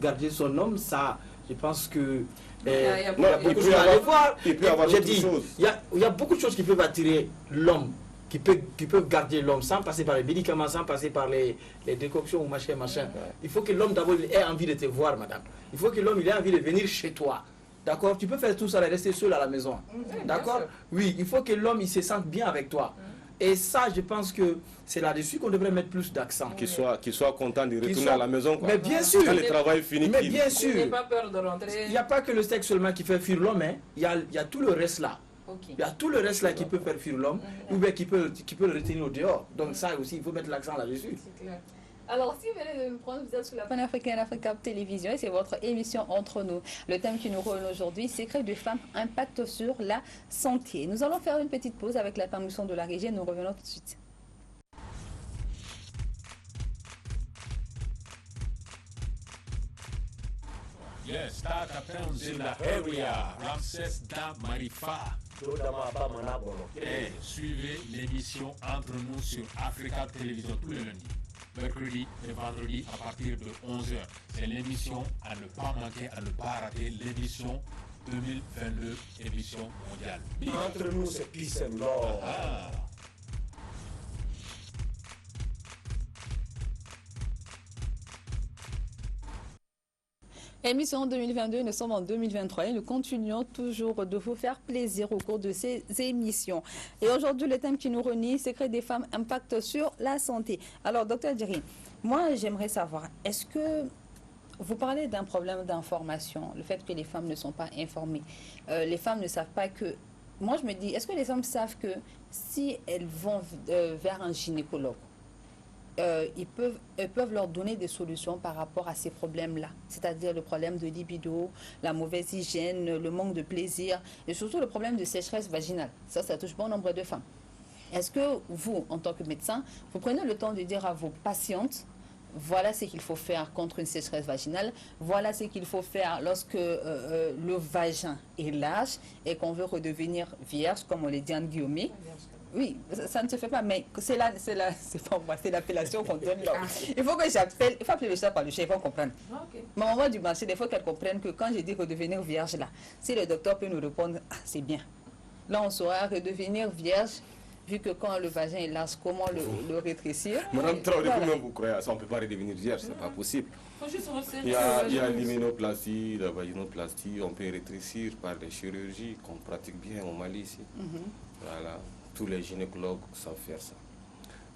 C: garder son homme, ça, je pense que. Il y a beaucoup de choses à aller voir.
D: Il peut y avoir d'autres choses.
C: Il y a beaucoup de choses qui peuvent attirer l'homme, qui peuvent garder l'homme sans passer par les médicaments, sans passer par les décoctions ou machin. Il faut que l'homme d'abord ait envie de te voir, madame. Il faut que l'homme ait envie de venir chez toi. D'accord? Tu peux faire tout ça et rester seul à la maison. D'accord? Oui, il faut que l'homme il se sente bien avec toi. Et ça, je pense que c'est là-dessus qu'on devrait mettre plus d'accent.
D: Qu'il soit content de retourner à la maison. Quoi.
C: Mais bien sûr.
D: Quand le travail est fini.
C: Mais bien sûr.
B: Il pas peur de rentrer.
C: Il n'y a pas que le sexe seulement qui fait fuir l'homme. Hein. Il y a tout le reste là. Il y a tout le reste là qui peut faire fuir l'homme ou bien qui peut le retenir au dehors. Donc ça aussi, il faut mettre l'accent là-dessus.
A: C'est clair. Alors, si vous venez de nous prendre, vous êtes sur la panafricaine Africa Télévision et c'est votre émission Entre nous. Le thème qui nous revient aujourd'hui, secret de femmes, impact sur la santé. Nous allons faire une petite pause avec la permission de la régie et nous revenons tout de suite.
H: Yes, start happens in the area. Ramses da Marifa. Et suivez l'émission Entre nous sur Africa Télévision tous les lundis, mercredi et vendredi à partir de 11h. C'est l'émission à ne pas manquer, à ne pas rater, l'émission 2022, émission mondiale.
I: Entre nous, c'est peace and love.
A: Émission 2022, nous sommes en 2023 et nous continuons toujours de vous faire plaisir au cours de ces émissions. Et aujourd'hui, le thème qui nous réunit, secret des femmes, impact sur la santé. Alors, docteur Djeri, moi, j'aimerais savoir, est-ce que vous parlez d'un problème d'information, le fait que les femmes ne sont pas informées, les femmes ne savent pas que... Moi, je me dis, est-ce que les femmes savent que si elles vont vers un gynécologue, ils peuvent leur donner des solutions par rapport à ces problèmes-là, c'est-à-dire le problème de libido, la mauvaise hygiène, le manque de plaisir et surtout le problème de sécheresse vaginale. Ça touche bon nombre de femmes. Est-ce que vous, en tant que médecin, vous prenez le temps de dire à vos patientes, voilà ce qu'il faut faire contre une sécheresse vaginale, voilà ce qu'il faut faire lorsque le vagin est large et qu'on veut redevenir vierge, comme on le dit en guillemets. Oui, ça ne se fait pas, mais c'est l'appellation qu'on donne là. Il faut appeler le chat par le chat, ils vont comprendre. Ma maman du marché, des fois qu'elle comprenne que quand je dis redevenir vierge là, si le docteur peut nous répondre, ah, c'est bien. Là, on saura redevenir vierge, vu que quand le vagin est large, comment le rétrécir.
D: Madame Traoré, vous-même vous croyez à ça, on ne peut pas redevenir vierge, c'est pas possible. Il y a l'hyménoplastie, la vaginoplastie, on peut rétrécir par des chirurgies qu'on pratique bien au Mali ici. Voilà. Tous les gynécologues savent faire ça.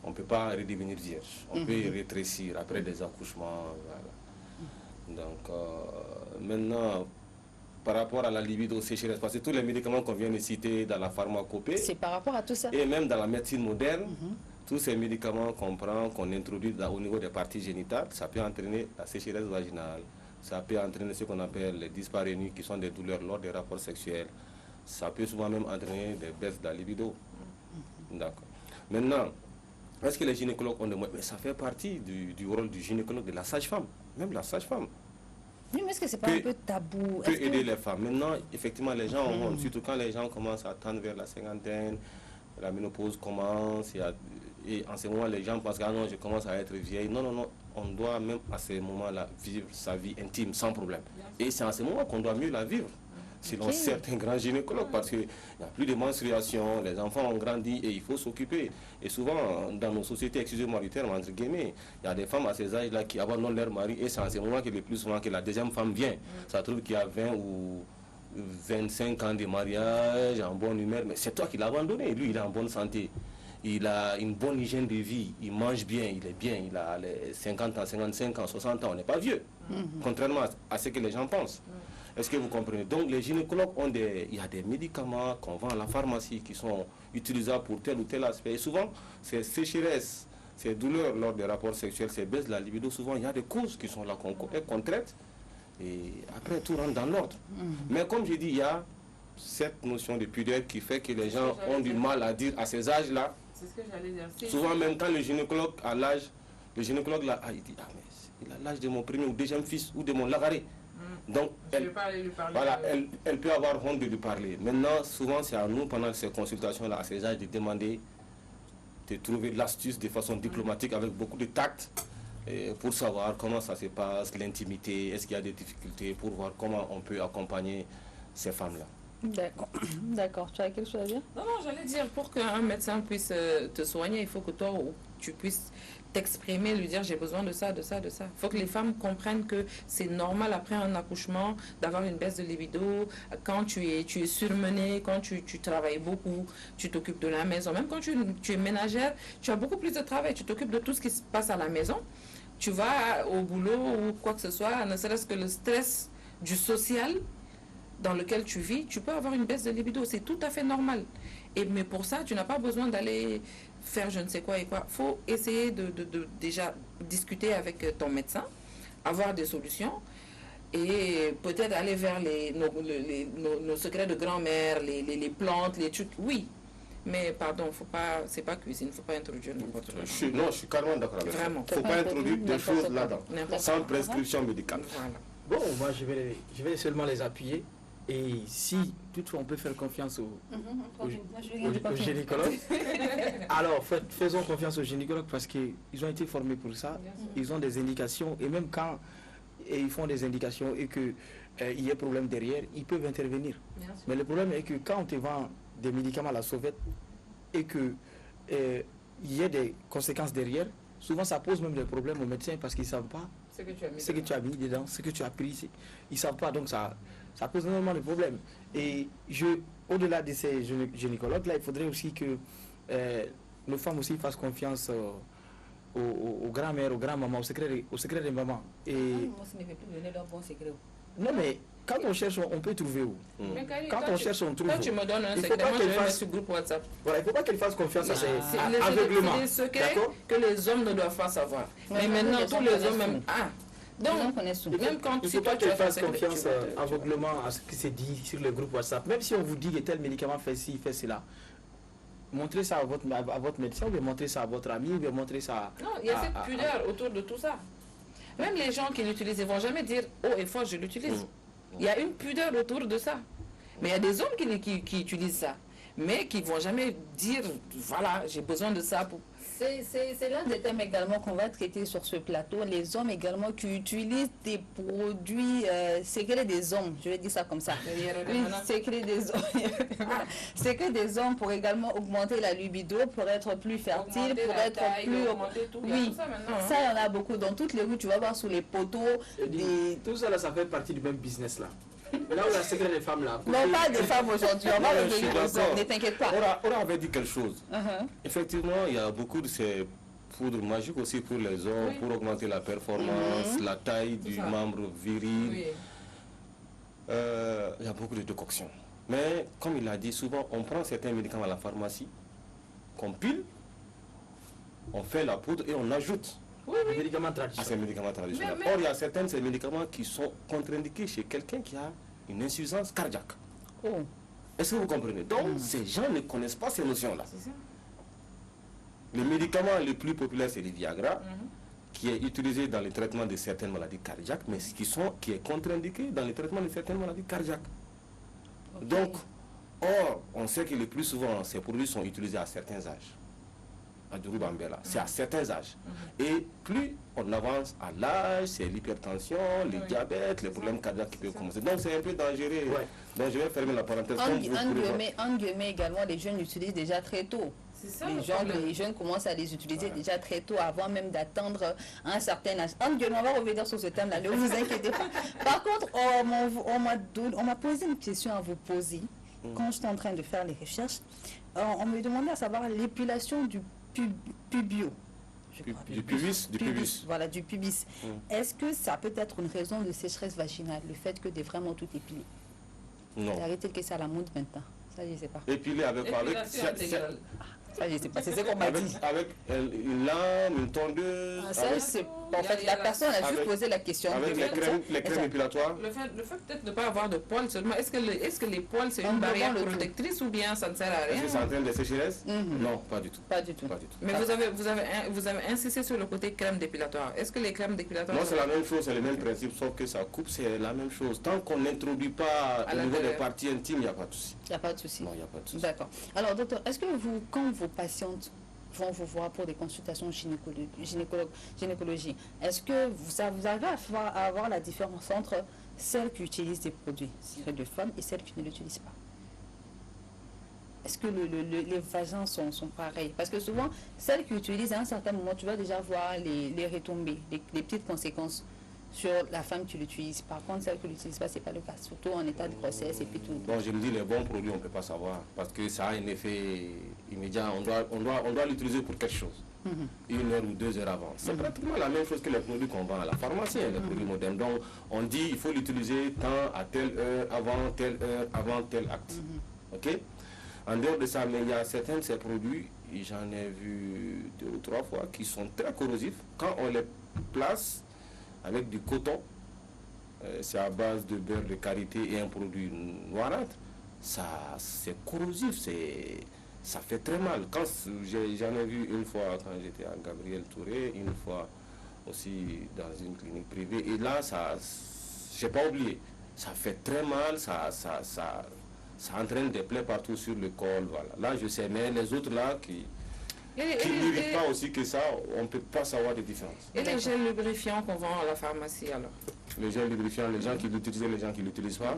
D: On ne peut pas redevenir vierge. On peut rétrécir après des accouchements. Voilà. Donc, maintenant, par rapport à la libido sécheresse, parce que tous les médicaments qu'on vient de citer dans la pharmacopée,
A: c'est par rapport à tout ça.
D: Et même dans la médecine moderne, tous ces médicaments qu'on prend, qu'on introduit au niveau des parties génitales, ça peut entraîner la sécheresse vaginale, ça peut entraîner ce qu'on appelle les dysparénies, qui sont des douleurs lors des rapports sexuels. Ça peut souvent même entraîner des baisses de la libido. D'accord. Maintenant, est-ce que les gynécologues ont des moyens? Mais ça fait partie du rôle du gynécologue, de la sage-femme. Même la sage-femme.
A: Oui, mais est-ce que c'est pas un peu tabou?
D: Peut aider les femmes. Maintenant, effectivement, les gens ont, surtout quand les gens commencent à tendre vers la cinquantaine, la ménopause commence, et en ce moment, les gens pensent que ah non, je commence à être vieille. Non, non, non. On doit même à ce moment-là vivre sa vie intime sans problème. Et c'est en ce moment qu'on doit mieux la vivre. Selon certains grands gynécologues, parce qu'il n'y a plus de menstruation, les enfants ont grandi et il faut s'occuper. Et souvent, dans nos sociétés, excusez-moi du terme, entre guillemets, il y a des femmes à ces âges-là qui abandonnent leur mari et c'est en ce moment que le plus souvent que la deuxième femme vient. Ça trouve qu'il y a 20 ou 25 ans de mariage, en bonne humeur, mais c'est toi qui l'as abandonné. Lui, il est en bonne santé. Il a une bonne hygiène de vie, il mange bien, il est bien, il a les 50 ans, 55 ans, 60 ans, on n'est pas vieux, contrairement à ce que les gens pensent. Est-ce que vous comprenez? Donc les gynécologues il y a des médicaments qu'on vend à la pharmacie qui sont utilisables pour tel ou tel aspect. Et souvent, ces sécheresses, ces douleurs lors des rapports sexuels, ces baisses de la libido, souvent il y a des causes qui sont là qu'on traite. Et après, tout rentre dans l'ordre. Mais comme je dis, il y a cette notion de pudeur qui fait que les gens ont du mal à dire à ces âges-là.
B: C'est ce que j'allais dire.
D: Souvent, même quand le gynécologue a l'âge, le gynécologue là, il dit, ah mais il a l'âge de mon premier ou deuxième fils ou de mon lagaré. Donc, elle peut avoir honte de lui parler. Maintenant, souvent, c'est à nous, pendant ces consultations-là, à ces âges, de demander, de trouver l'astuce de façon diplomatique, avec beaucoup de tact, pour savoir comment ça se passe, l'intimité, est-ce qu'il y a des difficultés, pour voir comment on peut accompagner ces femmes-là.
A: D'accord. D'accord. Tu as quelque chose à dire?
B: Non, j'allais dire, pour qu'un médecin puisse te soigner, il faut que toi, tu puisses t'exprimer, lui dire j'ai besoin de ça, de ça, de ça. Il faut que les femmes comprennent que c'est normal après un accouchement d'avoir une baisse de libido, quand tu es surmené, quand tu travailles beaucoup, tu t'occupes de la maison. Même quand tu es ménagère, tu as beaucoup plus de travail, tu t'occupes de tout ce qui se passe à la maison. Tu vas au boulot ou quoi que ce soit, ne serait-ce que le stress du social dans lequel tu vis, tu peux avoir une baisse de libido. C'est tout à fait normal. Mais pour ça, tu n'as pas besoin d'aller faire je ne sais quoi et quoi. Il faut essayer de déjà discuter avec ton médecin, avoir des solutions et peut-être aller vers nos secrets de grand-mère, les plantes, les trucs. Oui, mais pardon, c'est pas cuisine, il ne faut pas introduire n'importe quoi.
D: Non, je suis carrément d'accord avec ça.
B: Vraiment.
D: Il ne faut pas introduire des choses là-dedans, sans prescription médicale.
B: Voilà.
C: Bon, moi je vais seulement les appuyer. Et si toutefois on peut faire confiance au gynécologue, alors faisons confiance aux gynécologues parce qu'ils ont été formés pour ça, ils ont des indications et même quand ils font des indications et qu'il y a problème derrière, ils peuvent intervenir. Mais le problème est que quand on te vend des médicaments à la sauvette et qu'il y a des conséquences derrière, souvent ça pose même des problèmes aux médecins parce qu'ils ne savent pas ce que tu as mis dedans, ce que tu as pris. Ils ne savent pas, donc ça pose énormément de problèmes. Et au-delà de ces gynécologues-là, il faudrait aussi que nos femmes aussi fassent confiance aux grand-mères, aux grand-mamans, au secret des mamans. Et non, mais quand on cherche, on peut trouver où. Quand on cherche, on trouve.
B: Quand tu me donnes un secret, moi je vais mettre sur groupe WhatsApp.
C: Voilà, il ne faut pas qu'elle fasse confiance à ses
B: aveuglements. C'est des secrets que les hommes ne doivent pas savoir. Mais maintenant, tous les hommes même... Donc, même quand
C: il ne faut pas qu'elle fasse confiance aveuglement à ce qui s'est dit sur le groupe WhatsApp. Même si on vous dit que tel médicament fait ci, fait cela. Montrez ça à votre médecin, ou bien montrez ça à votre ami, ou bien montrez ça
B: Non, il y a cette pudeur autour de tout ça. Même les gens qui l'utilisent, ils ne vont jamais dire haut et fort je l'utilise. Il y a une pudeur autour de ça. Mais il y a des hommes qui utilisent ça, mais qui ne vont jamais dire voilà, j'ai besoin de ça pour...
A: C'est l'un des thèmes également qu'on va traiter sur ce plateau. Les hommes également qui utilisent des produits secrets des hommes. Je vais dire ça comme ça. Oui, secrets des hommes. Secrets des hommes pour également augmenter la libido, pour être plus fertile, pour être plus... Oui, ça il y en a beaucoup. Dans toutes les rues, tu vas voir sous les poteaux.
C: Tout ça, là, ça fait partie du même business là. Là où il y a le secret des femmes là.
A: Non, pas des femmes aujourd'hui. On va revenir aux hommes, ne t'inquiète pas.
D: Aura avait dit quelque chose. Effectivement, il y a beaucoup de ces poudres magiques aussi pour les hommes, pour augmenter la performance, la taille du membre viril. Il y a beaucoup de décoctions. Mais comme il a dit, souvent on prend certains médicaments à la pharmacie, qu'on pile, on fait la poudre et on ajoute.
C: Les médicaments traditionnels.
D: Ces médicaments traditionnels. Or, il y a certains de ces médicaments qui sont contre-indiqués chez quelqu'un qui a une insuffisance cardiaque. Est-ce que vous comprenez? Donc, ces gens ne connaissent pas ces notions-là. Les médicaments les plus populaires, c'est le Viagra, qui est utilisé dans le traitement de certaines maladies cardiaques, mais qui est contre-indiqué dans le traitement de certaines maladies cardiaques. Donc, or, on sait que le plus souvent, ces produits sont utilisés à certains âges. C'est à certains âges. Et plus on avance à l'âge, c'est l'hypertension, le diabète, les problèmes cardiaques qui peuvent commencer. Donc c'est un peu dangereux. Donc je vais fermer la parenthèse.
A: En guillemets également, les jeunes l'utilisent déjà très tôt. Les jeunes commencent à les utiliser déjà très tôt, avant même d'attendre un certain âge. On va revenir sur ce thème-là, ne vous inquiétez pas. Par contre, on m'a posé une question à vous poser quand j'étais en train de faire les recherches. On me demandait à savoir l'épilation du pubio.
D: Du pubis.
A: Voilà, du pubis. Est-ce que ça peut être une raison de sécheresse vaginale, le fait que vraiment tout épilé?
D: Non.
A: Arrêtez que c'est à la mode maintenant. Ça, je ne sais pas.
D: Épilé avec quoi?
A: Ça, je ne sais pas. C'est ce qu'on m'a dit.
D: Avec une lame, une tondeuse.
A: Ça, je ne sais En fait, la personne a juste posé la question.
D: Avec les crèmes épilatoires.
B: Le fait peut-être de ne pas avoir de poils seulement, est-ce que les poils c'est une barrière protectrice ou bien ça ne sert à rien?
D: Est-ce que ça entraîne des sécheresses? Non, pas du tout.
A: Pas du tout.
B: Mais vous avez insisté sur le côté crème dépilatoire. Est-ce que les crèmes dépilatoires...
D: Non, c'est la même chose, c'est le même principe, sauf que ça coupe, c'est la même chose. Tant qu'on n'introduit pas au niveau des parties intimes, il n'y a pas de souci.
A: Il n'y a pas de souci.
D: Non, il n'y a pas de souci.
A: D'accord. Alors, docteur, est-ce que vous, quand vos patientes vont vous voir pour des consultations gynécologie, est-ce que vous arrivez à avoir la différence entre celles qui utilisent des produits de femmes et celles qui ne l'utilisent pas? Est-ce que les vagins sont pareils? Parce que souvent, celles qui utilisent à un certain moment, tu vas déjà voir les retombées, les petites conséquences sur la femme qui l'utilise. Par contre, celle qui ne l'utilise pas, ce n'est pas le cas, surtout en état de grossesse et puis tout.
D: Bon, je me dis, les bons produits, on ne peut pas savoir, parce que ça a un effet immédiat. On doit l'utiliser pour quelque chose. 1 heure ou 2 heures avant. C'est pratiquement la même chose que les produits qu'on vend à la pharmacie, les produits modernes. Donc, on dit il faut l'utiliser tant à telle heure, avant tel acte. Ok? En dehors de ça, mais il y a certains de ces produits, j'en ai vu 2 ou 3 fois, qui sont très corrosifs. Quand on les place avec du coton, c'est à base de beurre de karité et un produit noirâtre, c'est corrosif, ça fait très mal. J'en ai vu une fois quand j'étais à Gabriel Touré, une fois aussi dans une clinique privée, et là, j'ai pas oublié, ça fait très mal, ça entraîne des plaies partout sur le col, voilà. Là, je sais, mais les autres là qui n'irritent pas aussi que ça, on ne peut pas savoir de différence.
B: Et les gels lubrifiants qu'on vend à la pharmacie alors?
D: Les gels lubrifiants, les gens qui l'utilisent et les gens qui ne l'utilisent pas?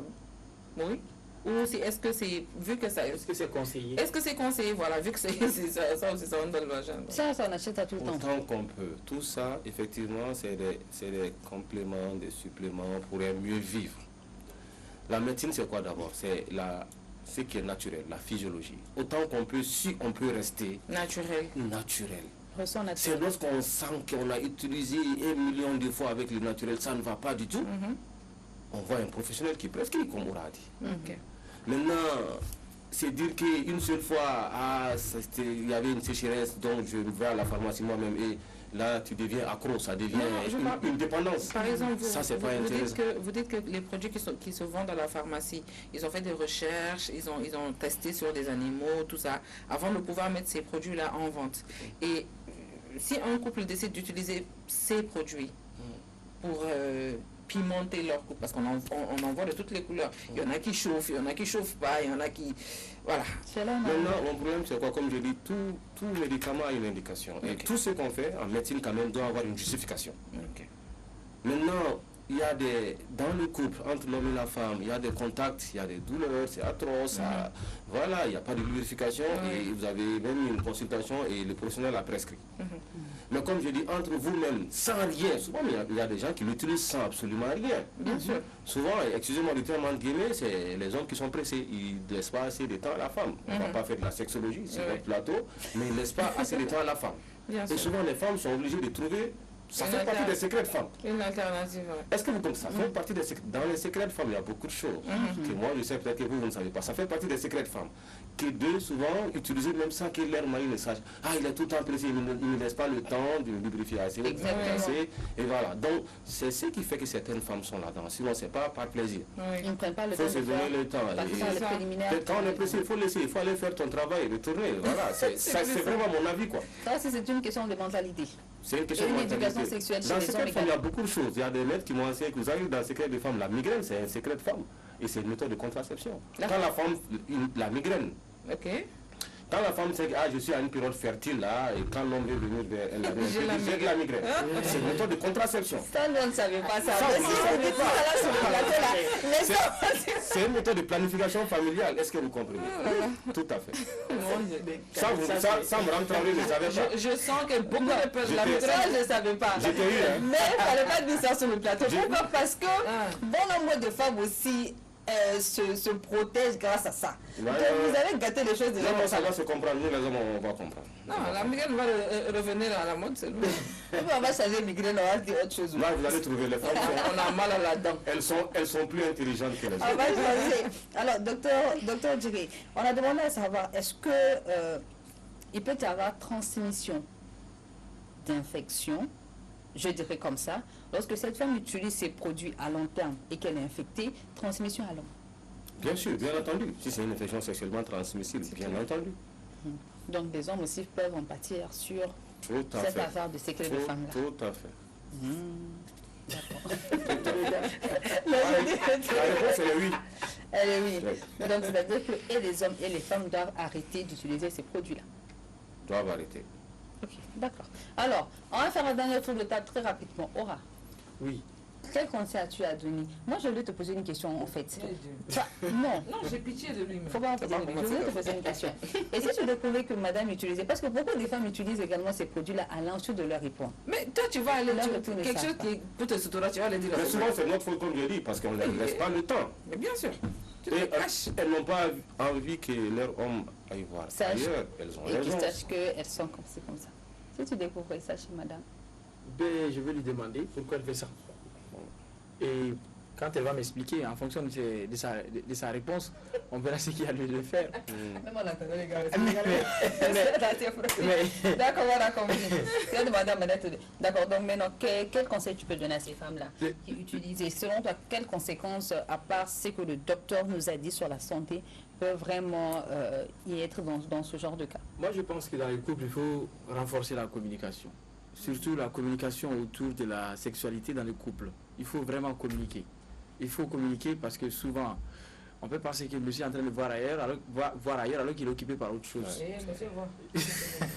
B: Oui. Ou est-ce que c'est, vu que ça...
C: Est-ce que c'est conseillé?
B: Est-ce que c'est conseillé, voilà, vu que ça aussi, ça rentre dans le vagin.
A: Ça, on achète à tout le temps.
D: Autant qu'on peut. Tout ça, effectivement, c'est des compléments, des suppléments pour mieux vivre. La médecine, c'est quoi d'abord? C'est ce qui est naturel, la physiologie. Autant qu'on peut, si on peut rester naturel. C'est lorsqu'on sent qu'on a utilisé 1 million de fois avec le naturel, ça ne va pas du tout. On voit un professionnel qui prescrit, comme on a dit. Maintenant, c'est dire qu'une seule fois, il y avait une sécheresse, donc je vais à la pharmacie moi-même et là tu deviens accro, ça devient une dépendance.
B: Par exemple,
D: ça, c'est pas intéressant.
B: Vous dites que les produits qui se vendent à la pharmacie, ils ont fait des recherches, ils ont testé sur des animaux, tout ça, avant de pouvoir mettre ces produits-là en vente. Et si un couple décide d'utiliser ces produits pour pimenter leur couple, parce qu'on en voit de toutes les couleurs. Il y en a qui chauffent, il y en a qui chauffent pas, il y en a qui... Voilà.
D: Maintenant, mon problème, c'est quoi? Comme je dis, tout médicament a une indication. Et tout ce qu'on fait en médecine, quand même, doit avoir une justification. Maintenant, il y a dans le couple, entre l'homme et la femme, il y a des contacts, il y a des douleurs, c'est atroce, voilà, il n'y a pas de lubrification et vous avez même une consultation et le professionnel a prescrit. Mais comme je dis, entre vous-même, sans rien, souvent il y a des gens qui l'utilisent sans absolument rien.
B: Bien sûr.
D: Souvent, excusez-moi du terme entre guillemets, c'est les hommes qui sont pressés, ils ne laissent pas assez de temps à la femme. On ne va pas faire de la sexologie sur notre plateau, mais ils ne laissent pas assez de temps à la femme. Et souvent les femmes sont obligées de trouver... Ça fait partie des secrets de femmes.
B: Une alternative.
D: Est-ce que vous comprenez ça? Fait partie des dans les secrets de femmes, il y a beaucoup de choses que moi je sais, peut-être que vous ne savez pas. Ça fait partie des secrets de femmes. Que deux, souvent, utilisent même sans que leur mari ne sache. Ah, il est tout le temps pressé, il ne laisse pas le temps de lubrifier assez, et voilà. Donc, c'est ce qui fait que certaines femmes sont là-dedans. Sinon, c'est pas par plaisir.
A: Ils ne prennent pas le temps.
D: Il faut se donner le temps. Quand on est pressé, il faut laisser, il faut aller faire ton travail, retourner. Voilà, c'est vraiment mon avis, quoi.
A: Ça, c'est une question de mentalité.
D: C'est une question de
A: éducation sexuelle chez
D: dans
A: les
D: ce
A: hommes.
D: Il y a beaucoup de choses. Il y a des maîtres qui m'ont enseigné que vous arrivez dans le secret de femmes. La migraine, c'est un secret de femme. Et c'est une méthode de contraception. Quand la femme, la migraine, quand la femme sait que je suis à une période fertile là, et quand l'homme veut venir vers elle, j'ai de la migraine. C'est une méthode de contraception.
A: Ça, je ne savais pas ça.
D: C'est une méthode de planification familiale. Est-ce que vous comprenez? Tout à fait. Ça me rend trembler, je ne savais pas.
B: Je sens que beaucoup de personnes, la migraine, je ne savais pas.
A: Mais il ne fallait pas dire ça sur le plateau. Pourquoi? Parce que bon nombre de femmes aussi se protègent grâce à ça. Donc vous avez gâté les choses déjà.
D: Non, ça va se comprendre. Nous, les hommes, on va comprendre.
B: Non, la migraine va revenir à la mode, c'est nous.
A: On va changer migraine, on va dire autre chose.
D: Là, vous allez trouver les femmes.
B: On a mal à la dent.
D: Elles sont plus intelligentes que les autres.
A: On va changer. Alors, docteur Djigui, on a demandé à savoir, est-ce que il peut y avoir transmission d'infection je dirais comme ça, lorsque cette femme utilise ces produits à long terme et qu'elle est infectée, transmission à l'homme.
D: Bien sûr, bien entendu. Si c'est une infection sexuellement transmissible, bien entendu.
A: Donc les hommes aussi peuvent en pâtir sur cette affaire de secret de femme-là.
D: Tout à fait.
A: D'accord.
D: La réponse est oui.
A: Elle est oui. Donc c'est-à-dire que et les hommes et les femmes doivent arrêter d'utiliser ces produits-là.
D: Doivent arrêter.
A: Ok, d'accord. Alors, on va faire un dernier tour de table très rapidement. Aura,
C: Oui.
A: quel conseil as-tu à donner? Moi, je voulais te poser une question en fait. Non.
B: Non, j'ai pitié de lui.
A: Faut pas en pitié de lui. Je voulais te poser une question. Et si tu découvrais que madame utilisait, parce que beaucoup de femmes utilisent également ces produits-là à l'insu de leur époux.
B: Mais toi, tu vas aller
A: Là,
B: dire
A: retourner
B: quelque
A: ça,
B: chose qui pour te soutenir, tu vas aller dire.
D: Mais souvent, c'est notre faute, comme je dis, parce qu'on ne laisse pas le temps.
B: Mais bien sûr. Tu
D: Et
B: te caches.
D: elles n'ont pas envie que leur homme aille voir
A: Sache.
D: ailleurs. Elles ont
A: Et qu'ils
D: raison.
A: sachent qu'elles sont comme ça. Si tu découvrais ça chez madame.
C: Ben, je vais lui demander pourquoi elle fait ça. Et quand elle va m'expliquer, en fonction de sa réponse, on verra ce qu'il y a lieu de faire.
A: Même on attendait les gars.
C: Mais-
A: D'accord, voilà compris. Je vais demander à madame. D'accord, donc maintenant, quel conseil tu peux donner à ces femmes-là qui utilisent? Et selon toi, quelles conséquences, à part ce que le docteur nous a dit sur la santé, peuvent vraiment y être dans ce genre de cas?
C: Moi, je pense que dans les couples, il faut renforcer la communication. Surtout la communication autour de la sexualité dans le couple. Il faut vraiment communiquer. Il faut communiquer parce que souvent, on peut penser que monsieur est en train de voir ailleurs alors qu'il est occupé par autre chose.
B: Eh, monsieur, vois.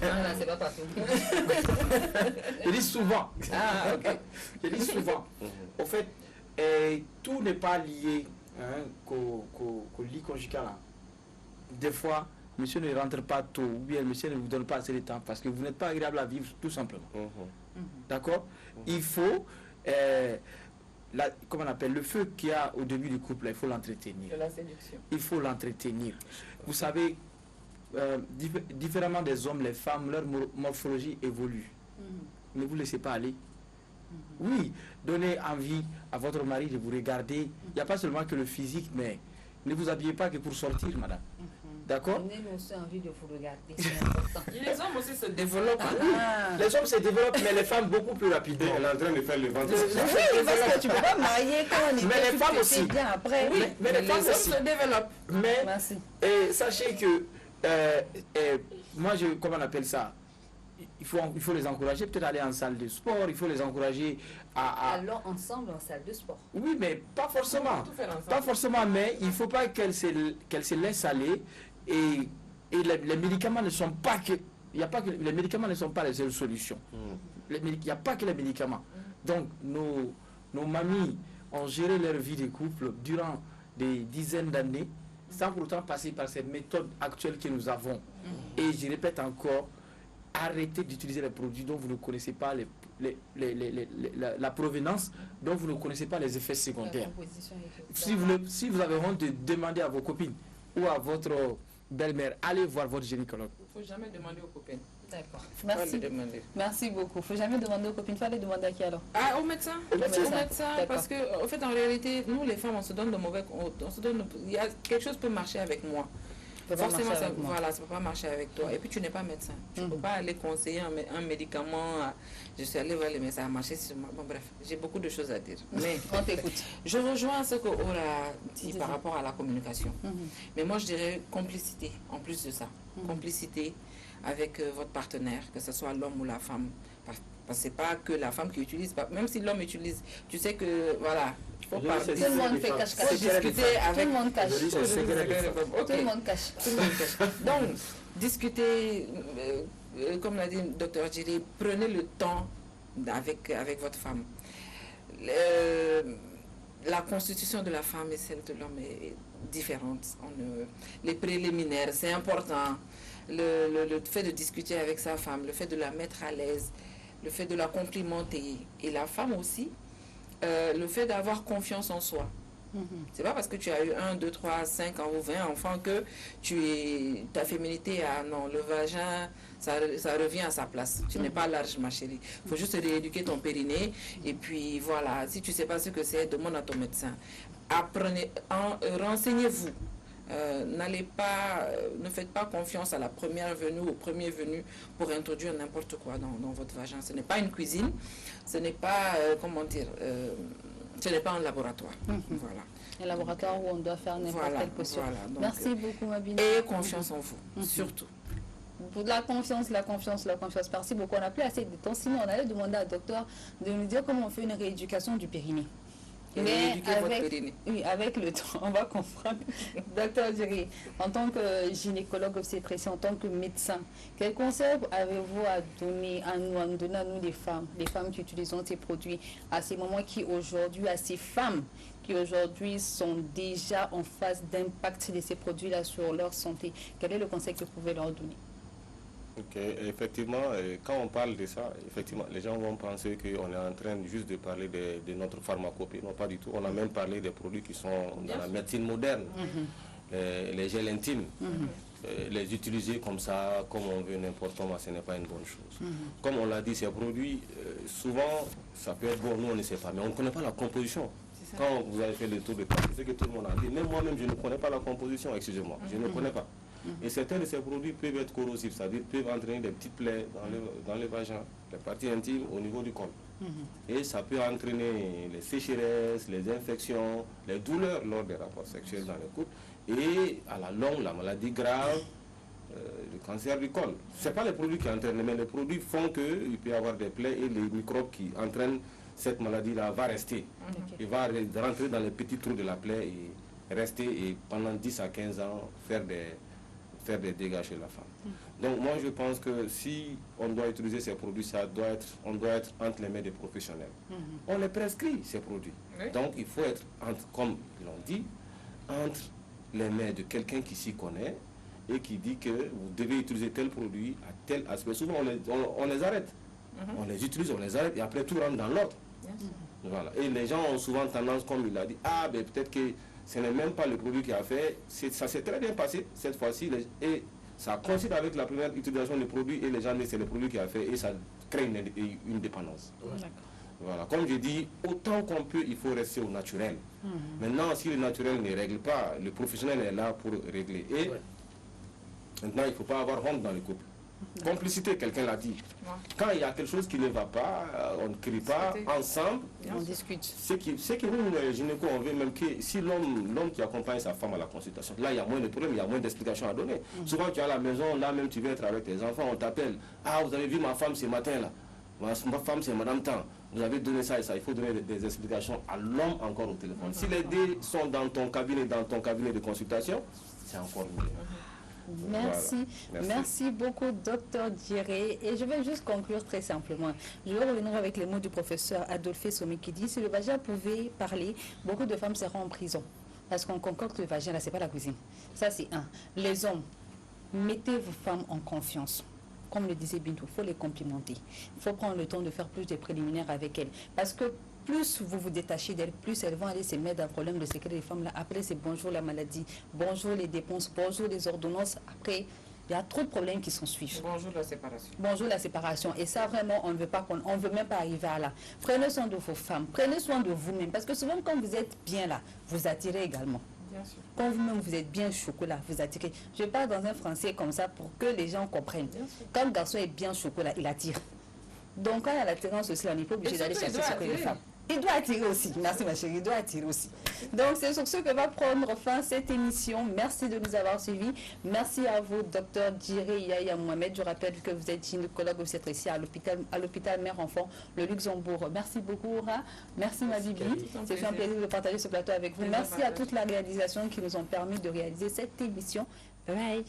A: Non, là, c'est pas partout.
C: Je dis souvent.
B: Ah, ok.
C: Je dis souvent. Au fait, tout n'est pas lié qu'au lit conjugal. Hein. Des fois, monsieur ne rentre pas tôt ou bien monsieur ne vous donne pas assez de temps parce que vous n'êtes pas agréable à vivre tout simplement. D'accord. Il faut, comment on appelle, le feu qu'il y a au début du couple, il faut l'entretenir.
B: De la séduction.
C: Il faut l'entretenir. Vous savez, différemment des hommes, les femmes, leur morphologie évolue. Ne vous laissez pas aller. Oui, donnez envie à votre mari de vous regarder. Il n'y a pas seulement que le physique, mais ne vous habillez pas que pour sortir, madame. D'accord?
A: Donnez-nous aussi envie de vous regarder, c'est important.
B: Les hommes aussi se développent.
C: Les hommes se développent, mais les femmes beaucoup plus rapidement.
D: Elle est en train de faire le ventre.
A: Oui, parce que tu ne peux pas marier quand on est
C: Mais les femmes aussi.
A: bien après.
B: Oui,
C: mais les femmes
B: hommes
C: aussi.
B: se développent.
C: Mais
A: Merci.
C: sachez que moi, comment on appelle ça? Il faut les encourager peut-être à aller en salle de sport, il faut les encourager à...
A: Allons ensemble en salle de sport.
C: Oui, mais pas forcément.
B: Tout faire ensemble.
C: Pas forcément, mais il ne faut pas qu'elle se laisse aller. Et les médicaments ne sont pas que... les médicaments ne sont pas les seules solutions. Il n'y a pas que les médicaments. Donc, nos mamies ont géré leur vie de couple durant des dizaines d'années sans pourtant passer par ces méthodes actuelles que nous avons. Et je répète encore, arrêtez d'utiliser les produits dont vous ne connaissez pas la provenance, dont vous ne connaissez pas les effets secondaires. Si vous avez honte de demander à vos copines ou à votre belle-mère, allez voir votre gynécologue.
B: Il ne faut jamais demander aux copines.
A: D'accord.
B: Pas
A: Merci.
B: les demander.
A: Merci beaucoup. Il ne faut jamais demander aux copines. Il faut les demander à qui alors?
B: Ah, au médecin. Au
A: médecin.
B: médecin, parce que, en fait, en réalité, nous, les femmes, on se donne de mauvais... il y a quelque chose peut marcher avec moi. Forcément, ça, voilà, ça ne peut pas marcher avec toi. Et puis, tu n'es pas médecin. Tu ne peux pas aller conseiller un médicament. Je suis allée voir les médecins, ça a marché sur moi. Bon, bref, j'ai beaucoup de choses à dire. Mais
A: on t'écoute.
B: Je rejoins ce que Aura dit par rapport à la communication. Mais moi, je dirais complicité, en plus de ça. Complicité avec votre partenaire, que ce soit l'homme ou la femme. Parce que ce n'est pas que la femme qui utilise, même si l'homme utilise, tu sais que, voilà,
A: tout le monde fait cache-cache.
B: Discuter avec...
A: Tout le monde cache.
B: Tout
A: le monde cache.
B: Donc, discuter, comme l'a dit le docteur Djiri, prenez le temps avec votre femme. La constitution de la femme et celle de l'homme est différente. Les préliminaires, c'est important. Le fait de discuter avec sa femme, le fait de la mettre à l'aise, le fait de la complimenter. Et la femme aussi, le fait d'avoir confiance en soi. C'est pas parce que tu as eu 1, 2, 3, 5 ans ou 20 enfants que ta féminité, non, le vagin, ça revient à sa place. Tu n'es pas large, ma chérie. Il faut juste rééduquer ton périnée. Et puis voilà, si tu ne sais pas ce que c'est, demande à ton médecin. Apprenez, renseignez-vous. ne faites pas confiance à la première venue, au premier venu pour introduire n'importe quoi dans votre vagin. Ce n'est pas une cuisine, ce n'est pas, ce n'est pas un laboratoire. Voilà.
A: Un laboratoire où on doit faire n'importe quelle posture.
B: Donc,
A: merci beaucoup, Mabina.
B: Et confiance en vous, surtout.
A: Pour la confiance. Merci beaucoup. On n'a plus assez de temps. Sinon, on allait demander à docteur de nous dire comment on fait une rééducation du périnée. Mais avec le temps, on va comprendre. Docteur Djiré, en tant que gynécologue obstétricien, en tant que médecin, quel conseil avez-vous à donner à nous les femmes qui utilisent ces produits, à ces moments à ces femmes qui aujourd'hui sont déjà en phase d'impact de ces produits-là sur leur santé? Quel est le conseil que vous pouvez leur donner?
D: Ok, effectivement, quand on parle de ça, effectivement, les gens vont penser qu'on est en train juste de parler de notre pharmacopée. Non, pas du tout. On a même parlé des produits qui sont dans la médecine moderne, les gels intimes. Les utiliser comme ça, comme on veut, n'importe comment, ce n'est pas une bonne chose. Comme on l'a dit, ces produits, souvent, ça peut être bon, nous on ne sait pas, mais on ne connaît pas la composition. Quand vous avez fait le tour de table, c'est ce que tout le monde a dit. Même moi-même, je ne connais pas la composition, excusez-moi, je ne connais pas. Et certains de ces produits peuvent être corrosifs, c'est-à-dire peuvent entraîner des petites plaies dans le vagin, les parties intimes au niveau du col. Et ça peut entraîner les sécheresses, les infections, les douleurs lors des rapports sexuels dans le couple. Et à la longue, la maladie grave, le cancer du col. Ce n'est pas les produits qui entraînent, mais les produits font qu'il peut y avoir des plaies et les microbes qui entraînent cette maladie-là va rester. Il va rentrer dans les petits trous de la plaie et rester et pendant 10 à 15 ans faire des dégâts chez la femme. Donc moi je pense que si on doit utiliser ces produits, on doit être entre les mains des professionnels. On les prescrit ces produits. Donc il faut être, comme ils l'ont dit, entre les mains de quelqu'un qui s'y connaît et qui dit que vous devez utiliser tel produit à tel aspect. Souvent on les arrête. On les utilise, on les arrête et après tout rentre dans l'ordre. Voilà. Et les gens ont souvent tendance, comme il a dit, ben peut-être que ce n'est même pas le produit qui a fait, ça s'est très bien passé cette fois-ci, et ça coïncide avec la première utilisation du produit, et les gens disent que c'est le produit qui a fait, et ça crée une dépendance. Voilà. Comme je dis, autant qu'on peut, il faut rester au naturel. Maintenant, si le naturel ne règle pas, le professionnel est là pour régler. Et maintenant, il ne faut pas avoir honte dans le couple. Complicité, quelqu'un l'a dit. Quand il y a quelque chose qui ne va pas, on ne crie pas, ensemble,
A: on discute.
D: C'est que nous, les gynécos, on veut même que si l'homme qui accompagne sa femme à la consultation, là il y a moins de problèmes, il y a moins d'explications à donner. Souvent tu es à la maison, là même tu veux être avec tes enfants, on t'appelle, ah vous avez vu ma femme ce matin là, ma femme c'est madame Tan, vous avez donné ça et ça, il faut donner des explications à l'homme encore au téléphone. Si les deux sont dans ton cabinet de consultation, c'est encore mieux.
A: Merci. Voilà. Merci beaucoup, docteur Djiré. Et je vais juste conclure très simplement. Je vais revenir avec les mots du professeur Adolphe Somé qui dit, si le vagin pouvait parler, beaucoup de femmes seront en prison. Parce qu'on concorde que le vagin, là, c'est pas la cuisine. Ça, c'est un. Les hommes, mettez vos femmes en confiance. Comme le disait Bintou, il faut les complimenter. Il faut prendre le temps de faire plus de préliminaires avec elles. Parce que plus vous vous détachez d'elles, plus elles vont aller se mettre dans le problème de secret des femmes là. Après, c'est bonjour la maladie, bonjour les dépenses, bonjour les ordonnances. Après, il y a trop de problèmes qui s'en suivent.
B: Bonjour la séparation.
A: Bonjour la séparation. Et ça, vraiment, on ne veut pas on veut même pas arriver à là. Prenez soin de vos femmes, prenez soin de vous-même. Parce que souvent, quand vous êtes bien là, vous attirez également.
B: Bien sûr.
A: Quand vous-même vous êtes bien chocolat, vous attirez. Je parle dans un français comme ça pour que les gens comprennent. Quand le garçon est bien chocolat, il attire. Donc quand il y a l'attirance aussi, on n'est pas obligé d'aller chercher ce que les femmes. Il doit attirer aussi. Merci ma chérie, il doit attirer aussi. Donc c'est sur ce que va prendre fin cette émission. Merci de nous avoir suivis. Merci à vous, docteur Djiré Yaya Mohamed. Je rappelle que vous êtes gynécologue obstétricien à l'hôpital Mère-Enfant, le Luxembourg. Merci beaucoup, Aura. Merci ma Bibi. C'est un plaisir de partager ce plateau avec vous. Merci à toute la réalisation qui nous ont permis de réaliser cette émission. Bye.